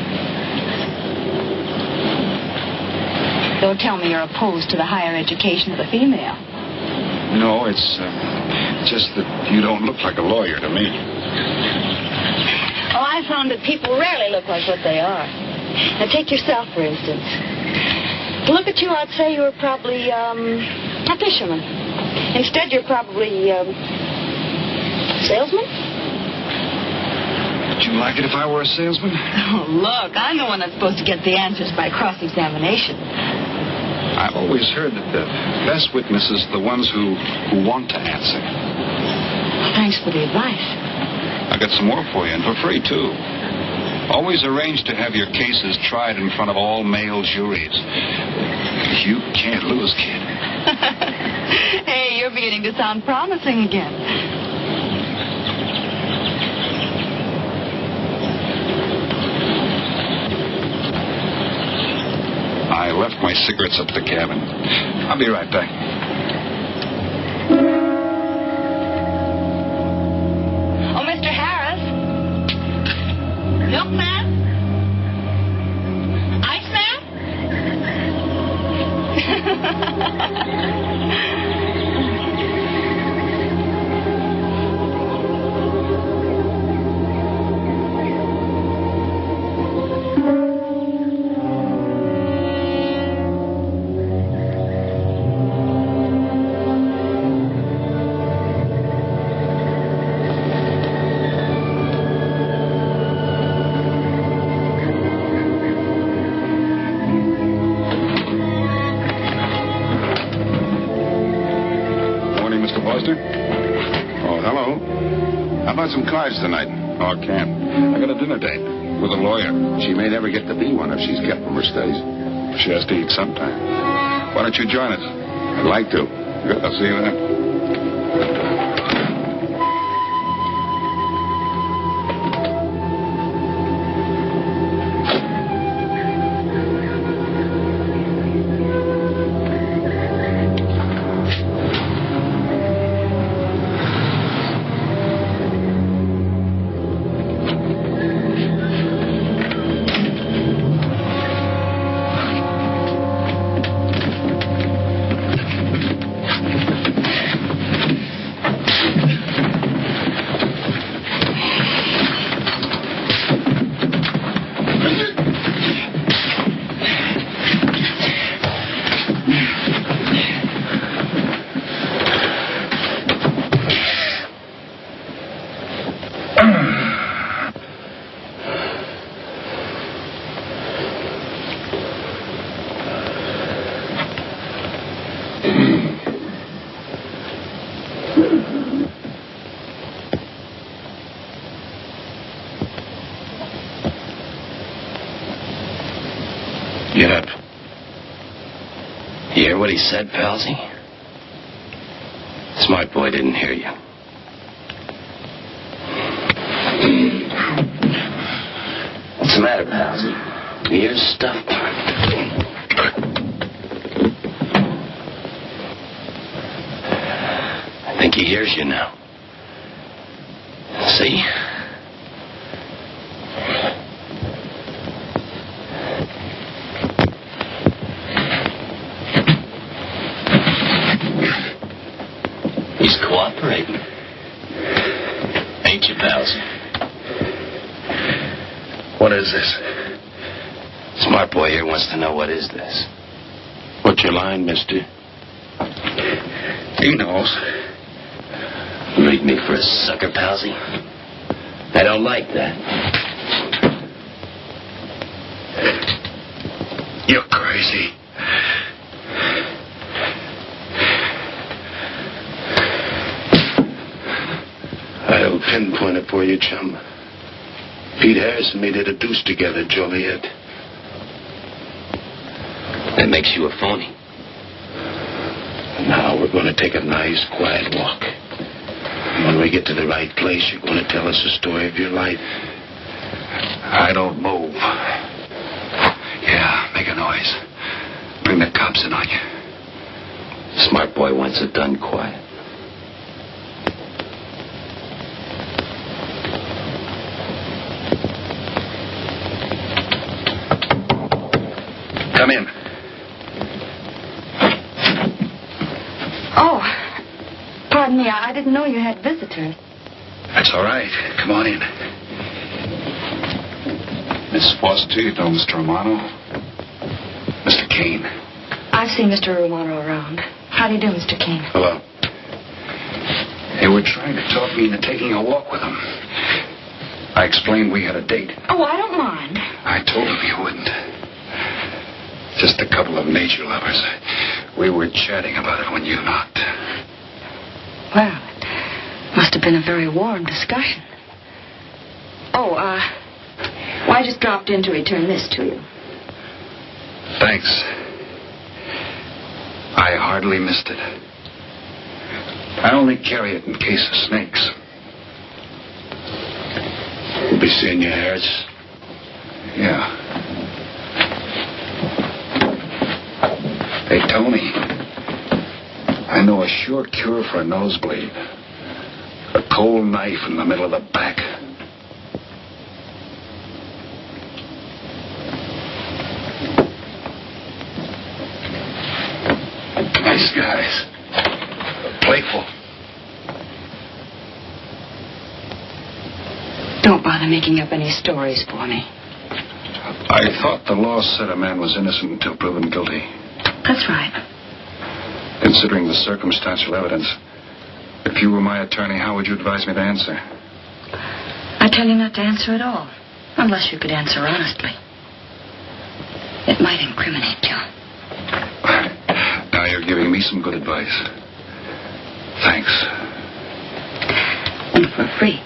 Don't tell me you're opposed to the higher education of the female. No, it's just that you don't look like a lawyer to me. Oh, I found that people rarely look like what they are. Now, take yourself, for instance. To look at you, I'd say you were probably, a fisherman. Instead, you're probably, salesman? Would you like it if I were a salesman? Oh, look, I'm the one that's supposed to get the answers by cross-examination. I've always heard that the best witnesses are the ones who want to answer. Thanks for the advice. I got some more for you, and for free, too. Always arrange to have your cases tried in front of all male juries. You can't lose, kid. Hey, you're beginning to sound promising again. I left my cigarettes up at the cabin. I'll be right back. Oh, Mr. Harris? Milkman? Iceman? Some cards tonight. Oh, I can't. I got a dinner date with a lawyer. She may never get to be one if she's kept from her studies. She has to eat sometime. Why don't you join us? I'd like to. Good. I'll see you then. Get up. You hear what he said, Palsy? Smart boy didn't hear you. What's the matter, Palsy? Ears stuffed? I think he hears you now. See? He's cooperating. Ain't you, Palsy? What is this? Smart boy here wants to know what is this. What's your line, mister? He knows. Leave me for a sucker, Palsy. I don't like that. You're crazy. I'll pinpoint it for you, chum. Pete Harris and me did a deuce together, Joliet. That makes you a phony. Now we're going to take a nice, quiet walk. When we get to the right place, you're going to tell us the story of your life. I don't move. Yeah, make a noise. Bring the cops in on you. Smart boy wants it done quiet. Come in. Oh, pardon me. I didn't know you had visitors. That's all right. Come on in. Miss Foster, you know Mr. Romano? Mr. Kane. I've seen Mr. Romano around. How do you do, Mr. Kane? Hello. They were trying to talk me into taking a walk with them. I explained we had a date. Oh, I don't mind. I told them you wouldn't. Just a couple of nature lovers. We were chatting about it when you knocked. Well, it must have been a very warm discussion. Oh, well, I just dropped in to return this to you. Thanks. I hardly missed it. I only carry it in case of snakes. We'll be seeing you, Harris. Yeah. Hey, Tony. I know a sure cure for a nosebleed. A cold knife in the middle of the back. Nice guys. Playful. Don't bother making up any stories for me. I thought the law said a man was innocent until proven guilty. That's right. Considering the circumstantial evidence, if you were my attorney, how would you advise me to answer? I tell you not to answer at all, unless you could answer honestly. It might incriminate you. Now you're giving me some good advice. Thanks. And for free.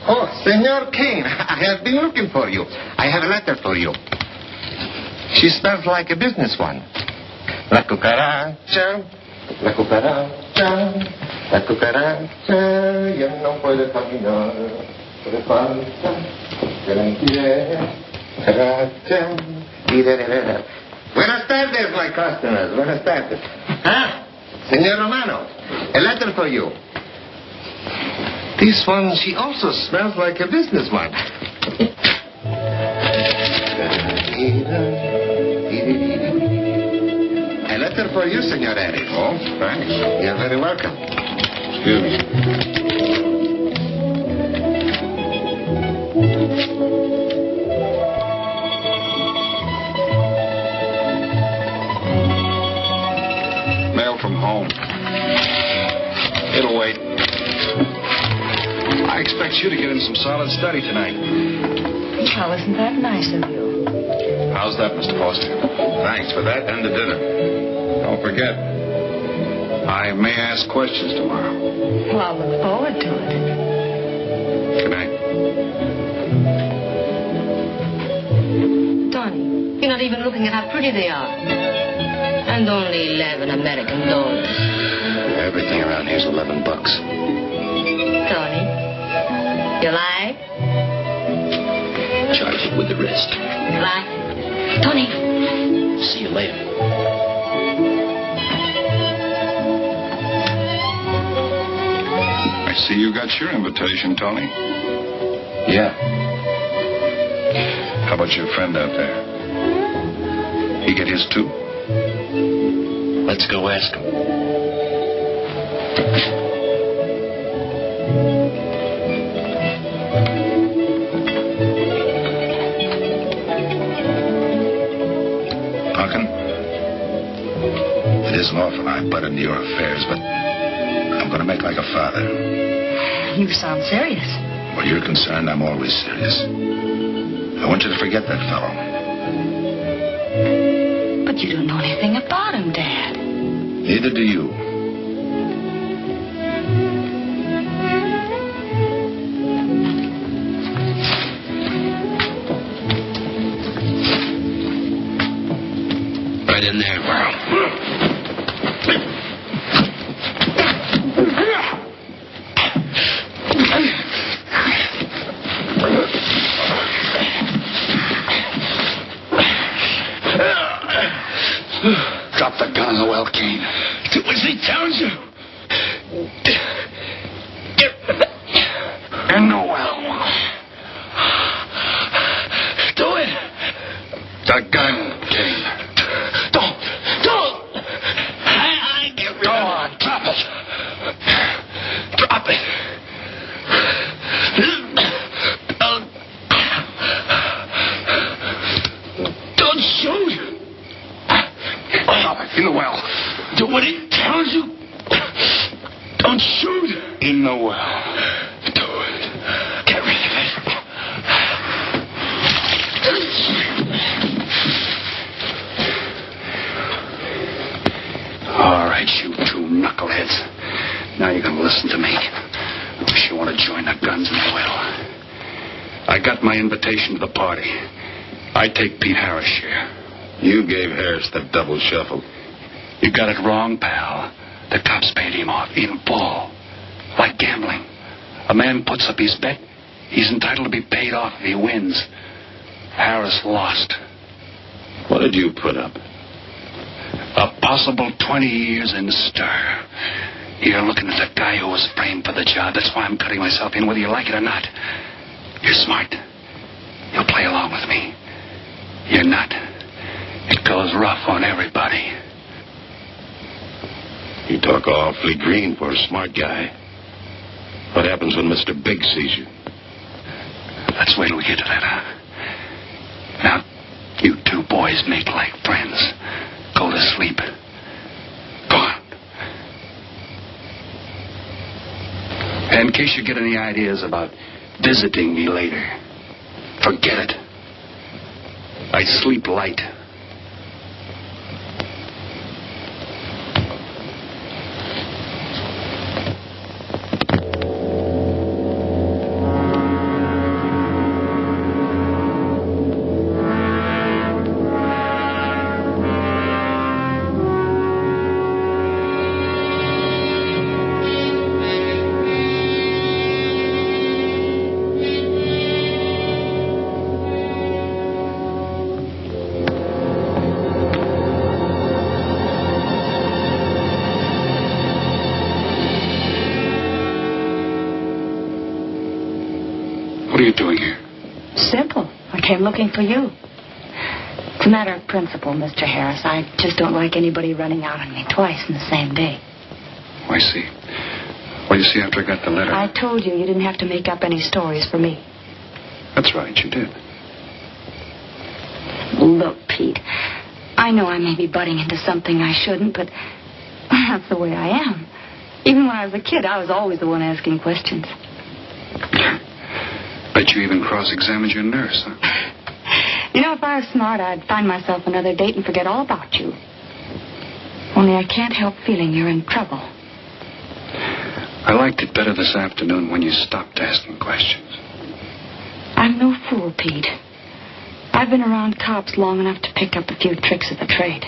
Oh, Senor Kane, I have been looking for you. I have a letter for you. She smells like a business one. La cucaracha, la cucaracha. La cucaracha ya no puede caminar. Le falta cucaracha. Buenas tardes, my customers. Buenas tardes. Ah, Senor Romano, a letter for you. This one, she also smells like a businessman. A letter for you, Senor Eddie. Oh, thanks. You're very welcome. Excuse me. Mail from home. It'll wait. I expect you to get in some solid study tonight. Well, isn't that nice of you? How's that, Mr. Foster? Thanks for that and the dinner. Don't forget. I may ask questions tomorrow. Well, I'll look forward to it. Good night. Tony, you're not even looking at how pretty they are. And only 11 American dollars. Everything around here's $11. Tony, you like? Charge it with the rest. Like? Tony. See you later. I see you got your invitation, Tony. Yeah. How about your friend out there? He get his too? Let's go ask him. Pumpkin, it isn't often I butt into your affairs, but I'm going to make like a father. You sound serious. Where you're concerned, I'm always serious. I want you to forget that fellow. But you don't know anything about him, Dad. Neither do you. Right in there. Drop the gun, Noel Kane. Do as he tells you. And Noel. Do it. The gun, Kane. Don't. I get rid Go of on, drop it. Drop it. Don't shoot. Drop it. In the well. Do what he tells you. Don't shoot. In the well. Do it. Get rid of it. All right, you two knuckleheads. Now you're going to listen to me. Unless you want to join the guns in the well. I got my invitation to the party. I take Pete Harris' share. You gave Harris the double shuffle. You got it wrong, pal. The cops paid him off in full. Like gambling. A man puts up his bet, he's entitled to be paid off if he wins. Harris lost. What did you put up? A possible 20 years in stir. You're looking at the guy who was framed for the job. That's why I'm cutting myself in, whether you like it or not. You're smart. You'll play along with me. You're not. It goes rough on everybody. You talk awfully green for a smart guy. What happens when Mr. Big sees you? Let's wait till we get to that, huh? Now, you two boys make like friends. Go to sleep. Go on. And in case you get any ideas about visiting me later, forget it. I sleep light. What are you doing here? Simple. I came looking for you. It's a matter of principle, Mr. Harris. I just don't like anybody running out on me twice in the same day. Oh, I see. Well, you see, after I got the letter... I told you didn't have to make up any stories for me. That's right, you did. Look, Pete, I know I may be butting into something I shouldn't, but that's the way I am. Even when I was a kid, I was always the one asking questions. Bet you even cross-examined your nurse, huh? You know, if I was smart, I'd find myself another date and forget all about you. Only I can't help feeling you're in trouble. I liked it better this afternoon when you stopped asking questions. I'm no fool, Pete. I've been around cops long enough to pick up a few tricks of the trade.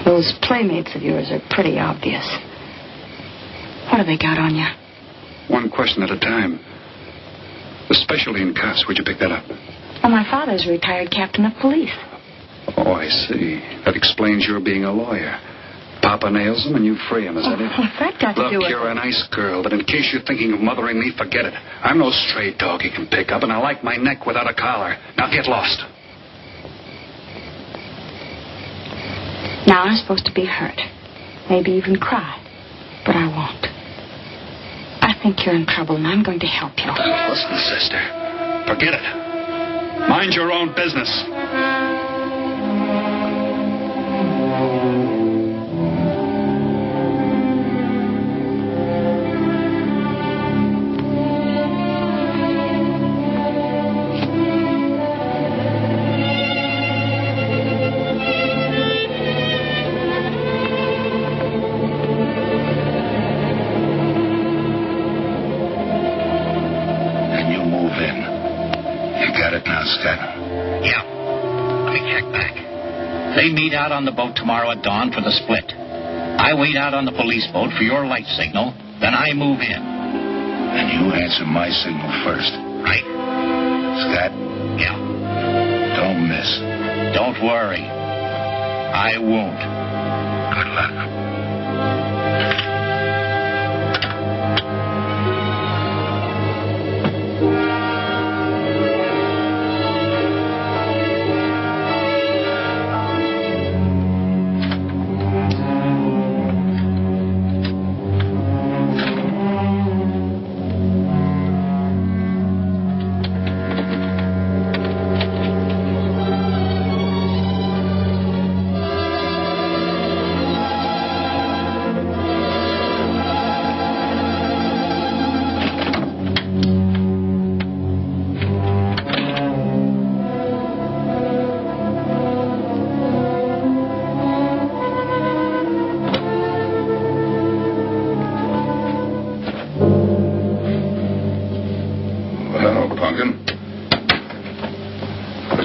Those playmates of yours are pretty obvious. What have they got on you? One question at a time. Especially in cuffs. Where'd you pick that up? Well, my father's a retired captain of police. Oh, I see. That explains your being a lawyer. Papa nails him and you free him, is that it? What's that got to do with Look, you're a nice girl, but in case you're thinking of mothering me, forget it. I'm no stray dog you can pick up, and I like my neck without a collar. Now get lost. Now I'm supposed to be hurt. Maybe even cry. But I won't. I think you're in trouble, and I'm going to help you. Listen, sister. Forget it. Mind your own business. They meet out on the boat tomorrow at dawn for the split. I wait out on the police boat for your light signal, then I move in. And you answer my signal first. Right? Scott? Yeah. Don't miss. Don't worry. I won't. Good luck.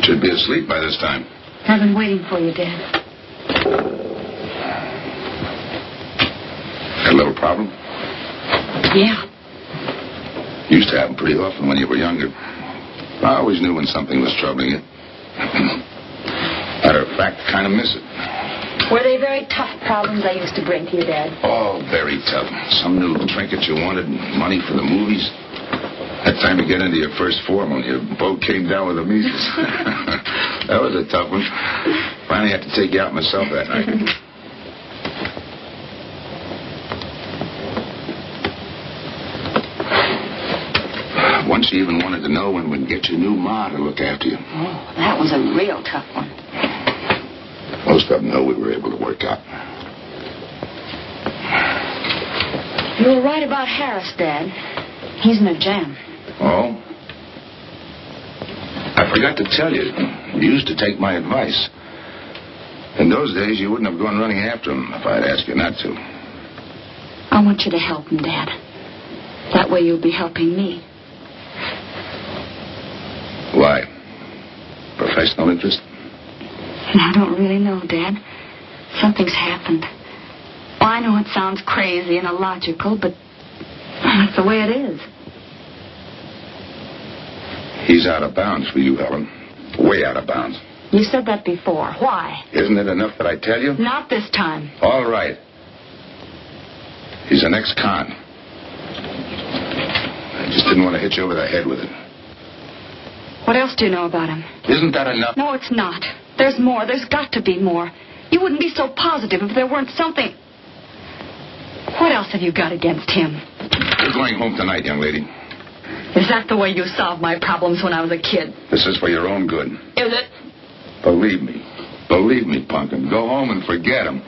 Should be asleep by this time. I've been waiting for you, Dad. Got a little problem? Yeah. Used to happen pretty often when you were younger. I always knew when something was troubling you. Matter of fact, kind of miss it. Were they very tough problems I used to bring to you, Dad? Oh, very tough. Some new trinket you wanted, money for the movies. That time you get into your first form when your boat came down with the measles. That was a tough one. Finally had to take you out myself that night. Once you even wanted to know when we'd get your new ma to look after you. Oh, that was a real tough one. Most of them know we were able to work out. You were right about Harris, Dad. He's in a jam. Oh? I forgot to tell you. You used to take my advice. In those days, you wouldn't have gone running after him if I'd asked you not to. I want you to help him, Dad. That way you'll be helping me. Why? Professional interest? I don't really know, Dad. Something's happened. Well, I know it sounds crazy and illogical, but that's the way it is. He's out of bounds for you, Helen. Way out of bounds. You said that before. Why? Isn't it enough that I tell you? Not this time. All right. He's an ex-con. I just didn't want to hit you over the head with it. What else do you know about him? Isn't that enough? No, it's not. There's more. There's got to be more. You wouldn't be so positive if there weren't something. What else have you got against him? We're going home tonight, young lady. Is that the way you solved my problems when I was a kid? This is for your own good. Is it? Believe me. Believe me, Punkin. Go home and forget him.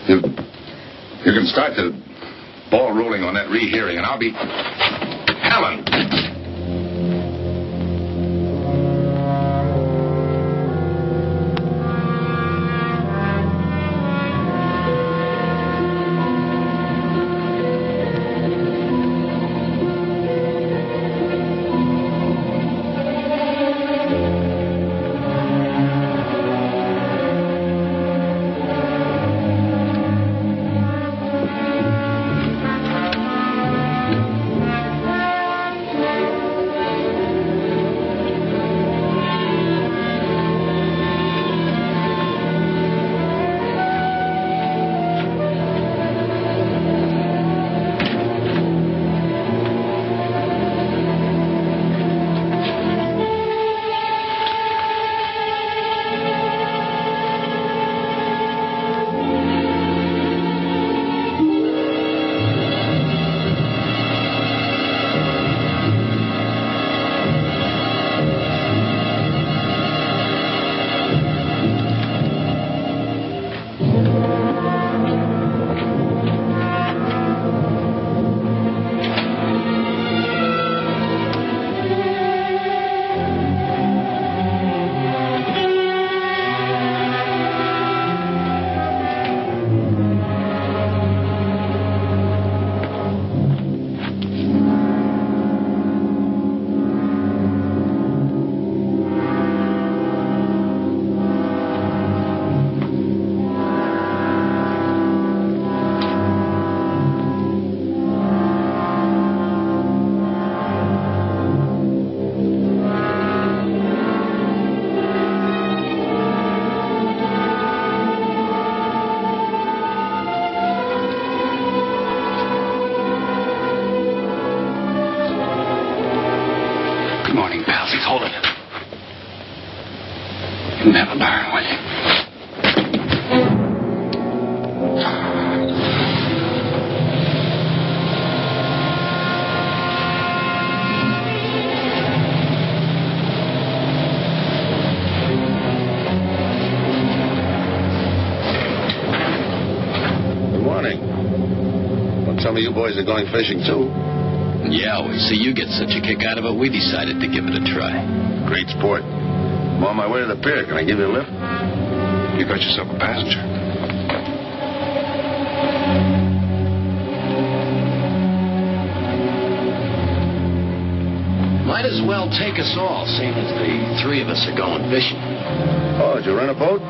You can start the ball rolling on that rehearing, and I'll be... Helen! Never learn, will you? Good morning. Well, some of you boys are going fishing, too. Yeah, we see you get such a kick out of it, we decided to give it a try. Great sport. I'm on my way to the pier. Can I give you a lift? You got yourself a passenger. Might as well take us all, seeing as the three of us are going fishing. Oh, did you rent a boat?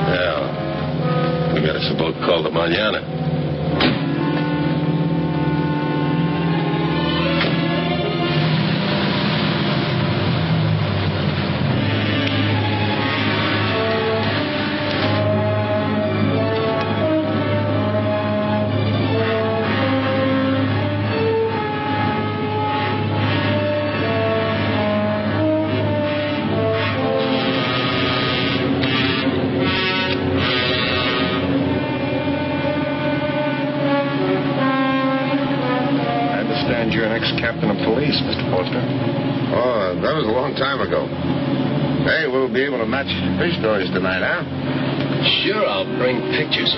Yeah. We got us a boat called the Mañana. You're an ex-captain of police, Mr. Foster. Oh, that was a long time ago. Hey, we'll be able to match fish stories tonight, huh? Sure, I'll bring pictures.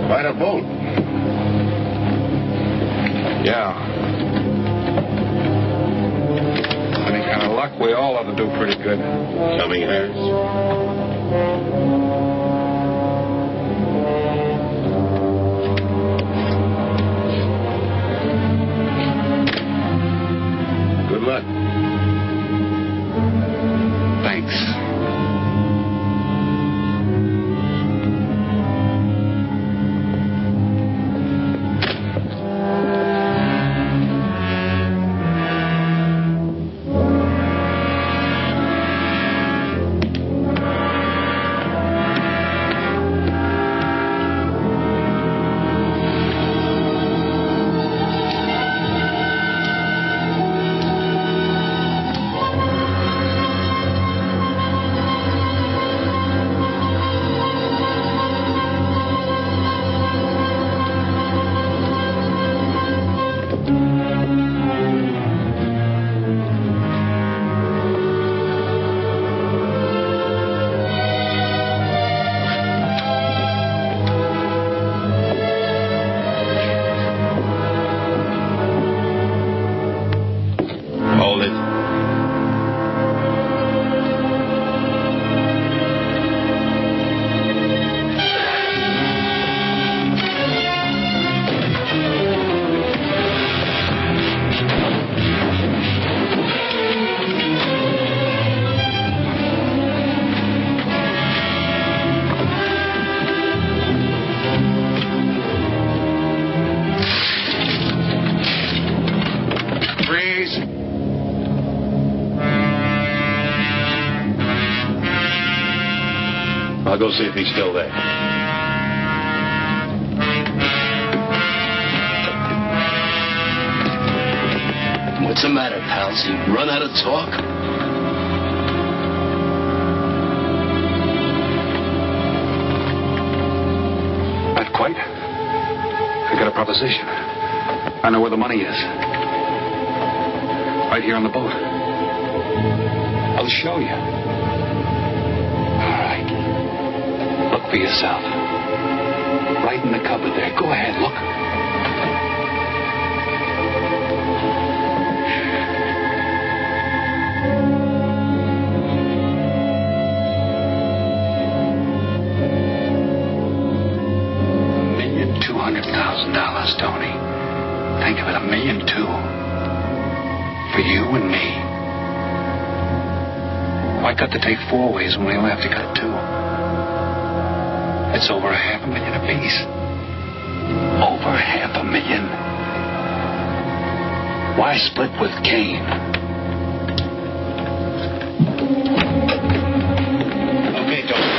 Quite a boat. Yeah. Any kind of luck, we all ought to do pretty good. Coming, Harris? Good luck. Thanks. I'll go see if he's still there. What's the matter, pals? You run out of talk? Not quite. I got a proposition. I know where the money is. Right here on the boat. I'll show you. All right. Look for yourself. Right in the cupboard there. Go ahead, look. $1,200,000, Tony. Think of it, $1.2 million. For you and me. Why cut the tape 4 ways when we only have to cut it 2? It's over $500,000 apiece. Over $500,000. Why split with Kane? Okay, Tony.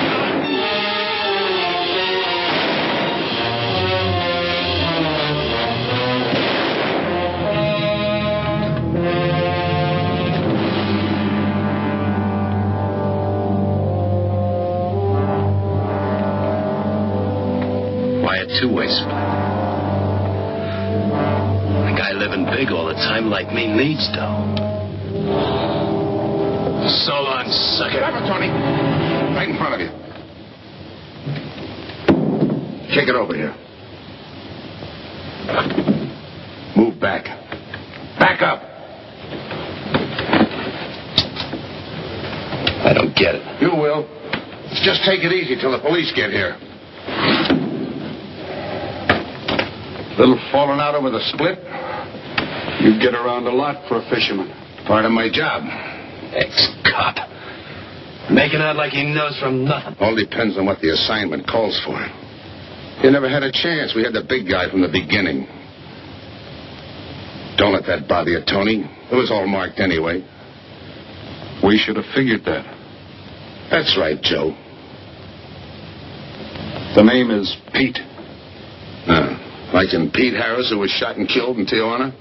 Two-way split. A guy living big all the time like me needs dough. So long, sucker. Grab it, Tony. Right in front of you. Take it over here. Move back. Back up. I don't get it. You will. Just take it easy till the police get here. Little falling out over the split? You get around a lot for a fisherman. Part of my job. Ex-cop. Making out like he knows from nothing. All depends on what the assignment calls for. You never had a chance. We had the big guy from the beginning. Don't let that bother you, Tony. It was all marked anyway. We should have figured that. That's right, Joe. The name is Pete. Like in Pete Harris, who was shot and killed in Tijuana?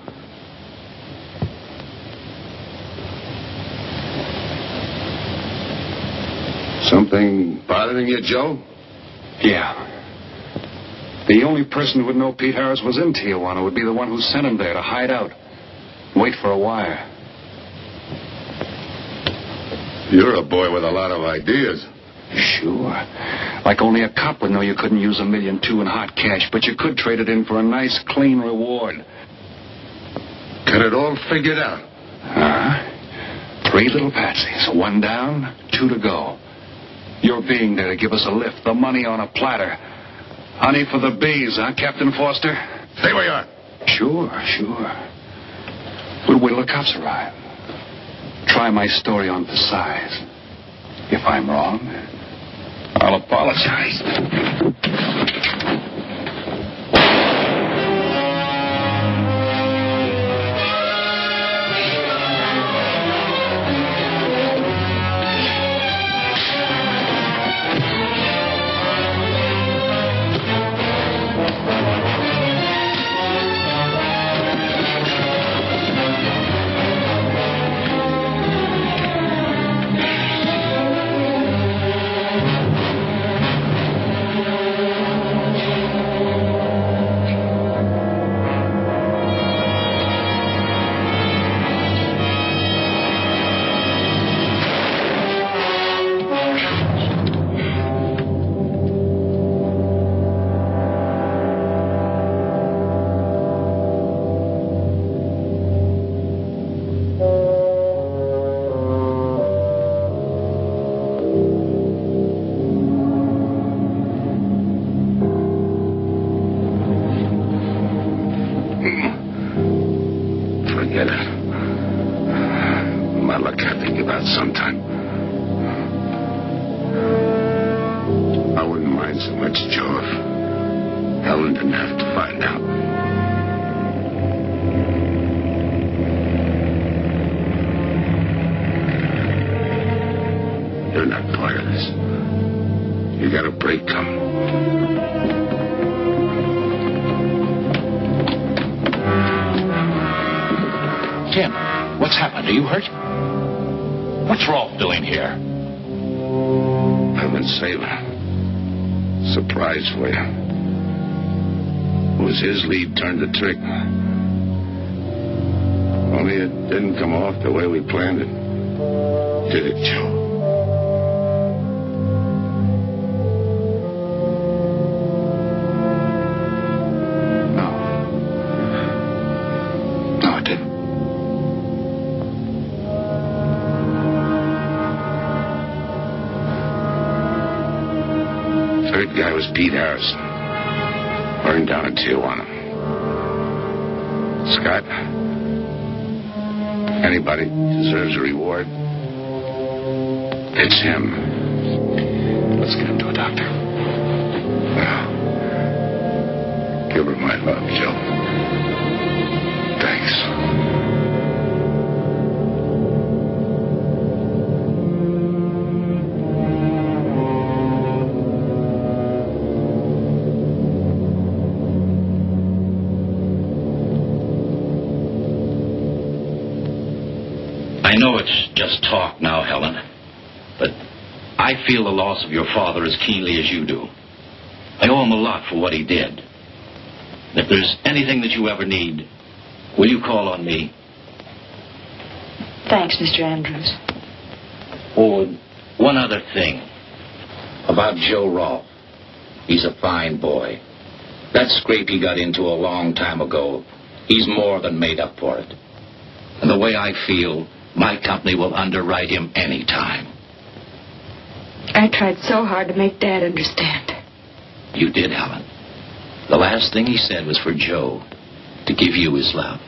Something bothering you, Joe? Yeah. The only person who would know Pete Harris was in Tijuana would be the one who sent him there to hide out. Wait for a wire. You're a boy with a lot of ideas. Sure. Like only a cop would know you couldn't use $1.2 million in hot cash, but you could trade it in for a nice, clean reward. Got it all figured out. 3 little patsies. 1 down, 2 to go. Your being there to give us a lift. The money on a platter. Honey for the bees, huh, Captain Foster? Stay where you are. Sure. We'll wait till the cops arrive. Try my story on for size. If I'm wrong, I'll apologize. Forget it. My luck I think about sometime. I wouldn't mind so much, Joe, if Helen didn't have to find out. You're not part of this. You got a break coming. Tim, what's happened? Are you hurt? What's Rolfe doing here? I've been saving. Surprise for you. It was his lead turned the trick. Only it didn't come off the way we planned it. Did it, Joe? No, it didn't. Third guy was Pete Harrison. Burned down in Tijuana. Scott, anybody deserves a reward. It's him. Let's get him to a doctor. Well, give her my love, Joe. Thanks. I know it's just talk now, Helen, but I feel the loss of your father as keenly as you do. I owe him a lot for what he did. If there's anything that you ever need, will you call on me? Thanks, Mr. Andrews. Oh, one other thing. About Joe Rolfe. He's a fine boy. That scrape he got into a long time ago, he's more than made up for it. And the way I feel, my company will underwrite him any time. I tried so hard to make Dad understand. You did, Helen. The last thing he said was for Joe to give you his love.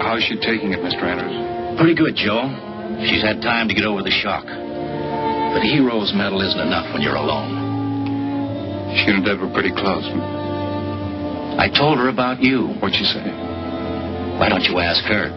How's she taking it, Mr. Andrews? Pretty good, Joe. She's had time to get over the shock. But a hero's medal isn't enough when you're alone. She and Deb were pretty close. I told her about you. What'd she say? Why don't you ask her?